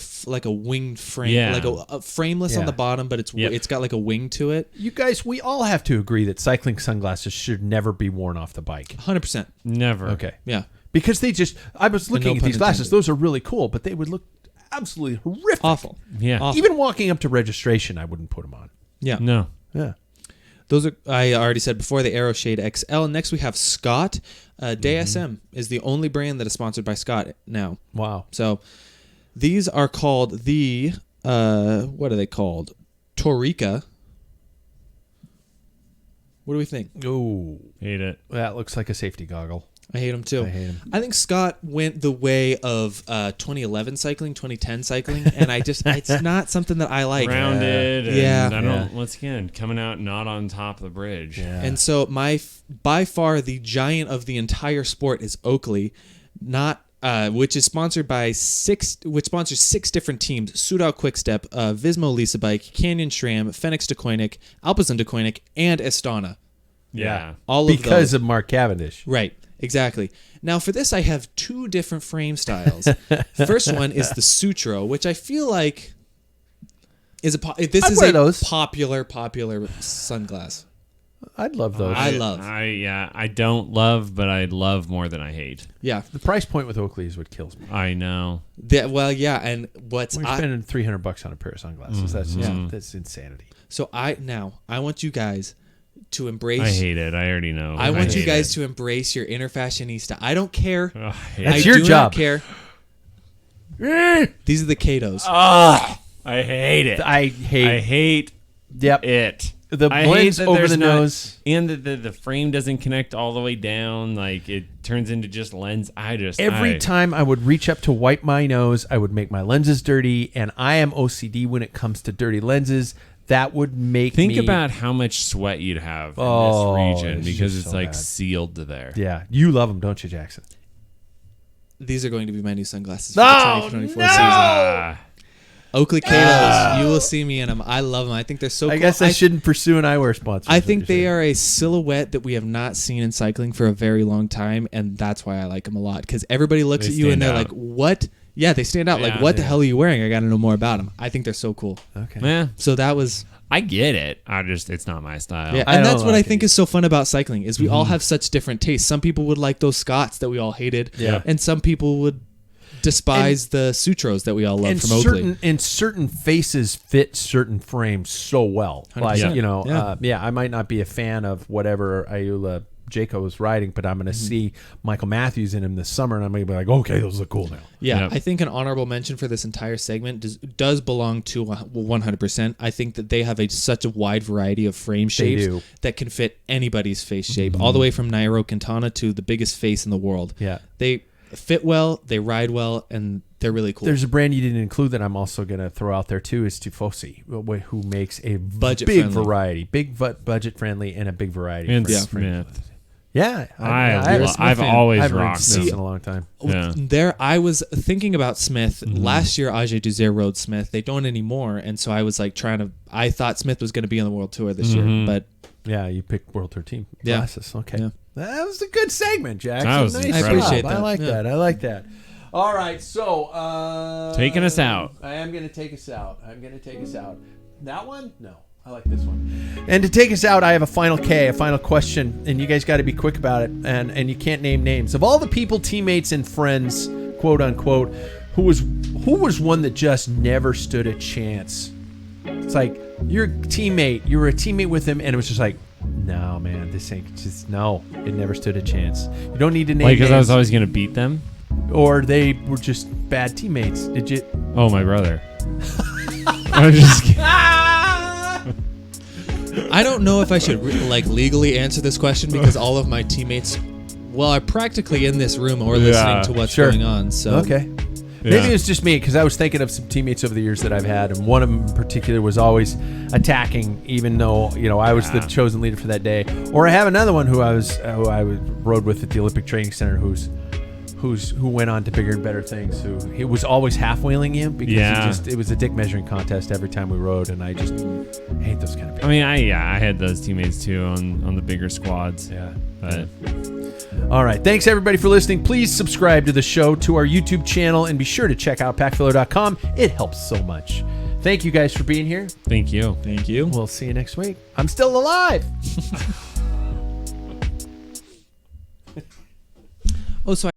a winged frame, Yeah. like a frameless on Yeah. the bottom, but Yep. it's got like a wing to it. You guys, we all have to agree that cycling sunglasses should never be worn off the bike. 100%. Never. Okay. Yeah. Because they just, I was looking no at pun these glasses. intended. Those are really cool, but they would look absolutely horrific. Awful. Yeah. Awful. Even walking up to registration, I wouldn't put them on. Yeah. No. Yeah. Those are, I already said before, the Aero Shade XL. Next we have Scott. DSM is the only brand that is sponsored by Scott now. Wow. So these are called the, what are they called? Torica. What do we think? Ooh, Hate it. that looks like a safety goggle. I hate them too. I hate 'em. I think Scott went the way of 2011 cycling, 2010 cycling, and it's not something that I like. Rounded. Yeah. And I Yeah. don't, once again, coming out not on top of the bridge. Yeah. And so by far the giant of the entire sport is Oakley, not which is sponsored by which sponsors 6 different teams: Soudal Quickstep, Vismo Lisa Bike, Canyon SRAM, Fenix Deceuninck, Alpecin Deceuninck, and Estana. Yeah. All of because those. of Mark Cavendish. Right, exactly. Now for this I have 2 different frame styles. First one is the Sutro, which I feel like is I'd wear those. popular sunglass. I'd love those. I don't love, but I love more than I hate. Yeah. The price point with Oakley is what kills me. I know. Well, yeah, and what's We're spending $300 on a pair of sunglasses. That's insanity. So I want you guys to embrace. I hate it. I already know. I want you guys to embrace your inner fashionista. I don't care. That's your job. I do not care. These are the Katos. I hate it. I hate it. The blends over the nose. And the frame doesn't connect all the way down. Like, it turns into just lens. Every time I would reach up to wipe my nose, I would make my lenses dirty, and I am OCD when it comes to dirty lenses. That would make Think about how much sweat you'd have in this region because it's so like sealed to there. Yeah. You love them, don't you, Jackson? These are going to be my new sunglasses for the 2024 season. Oakley Katos, you will see me in them. I love them. I think they're so cool. I guess I shouldn't pursue an eyewear sponsor. I think they are a silhouette that we have not seen in cycling for a very long time, and that's why I like them a lot. Because everybody looks at you and they're like, what? Yeah, they stand out. Like, what the hell are you wearing? I got to know more about them. I think they're so cool. Okay. Yeah. So that was... I get it. It's not my style. Yeah, and that's what I think is so fun about cycling is we all have such different tastes. Some people would like those Scots that we all hated. Yeah. And some people would despise the Sutros that we all love from Oakley. And certain faces fit certain frames so well. 100%. Like, I might not be a fan of whatever Ayula Jaco was riding, but I'm going to see Michael Matthews in him this summer, and I'm going to be like, okay, those look cool now. Yeah, I think an honorable mention for this entire segment does belong to 100%. I think that they have such a wide variety of frame shapes that can fit anybody's face shape, all the way from Nairo Quintana to the biggest face in the world. Yeah. They fit well, they ride well, and they're really cool. There's a brand you didn't include that I'm also going to throw out there too, is Tifosi, who makes a variety, big budget friendly, and a big variety. And Smith. Yeah, I've always rocked Smith in a long time. Yeah. I was thinking about Smith last year. Ajay Duzere rode Smith. They don't anymore, and so I was like I thought Smith was going to be on the World Tour this year, but yeah, you picked World Tour team glasses. Okay, that was a good segment, Jackson. That was nice. I appreciate that. I like that. I like that. All right, so taking us out. I am going to take us out. That one? No. I like this one. And to take us out, I have a final question, and you guys got to be quick about it, and you can't name names. Of all the people, teammates, and friends, quote unquote, who was one that just never stood a chance? It's like you were a teammate with him, and it was just like, no, man, this ain't just it never stood a chance. You don't need to name names. Because I was always going to beat them? Or they were just bad teammates. Did you? Oh, my brother. I'm just kidding. I don't know if I should legally answer this question because all of my teammates, are practically in this room or listening to what's going on. So okay, maybe it's just me because I was thinking of some teammates over the years that I've had, and one of them in particular was always attacking, even though I was the chosen leader for that day. Or I have another one who I rode with at the Olympic Training Center, who went on to bigger and better things. He was always half wheeling you because it was a dick measuring contest every time we rode, and I just hate those kind of people. I mean, I had those teammates too on the bigger squads. Yeah. But all right, thanks everybody for listening. Please subscribe to the show, to our YouTube channel, and be sure to check out packfiller.com. It helps so much. Thank you guys for being here. Thank you. We'll see you next week. I'm still alive. so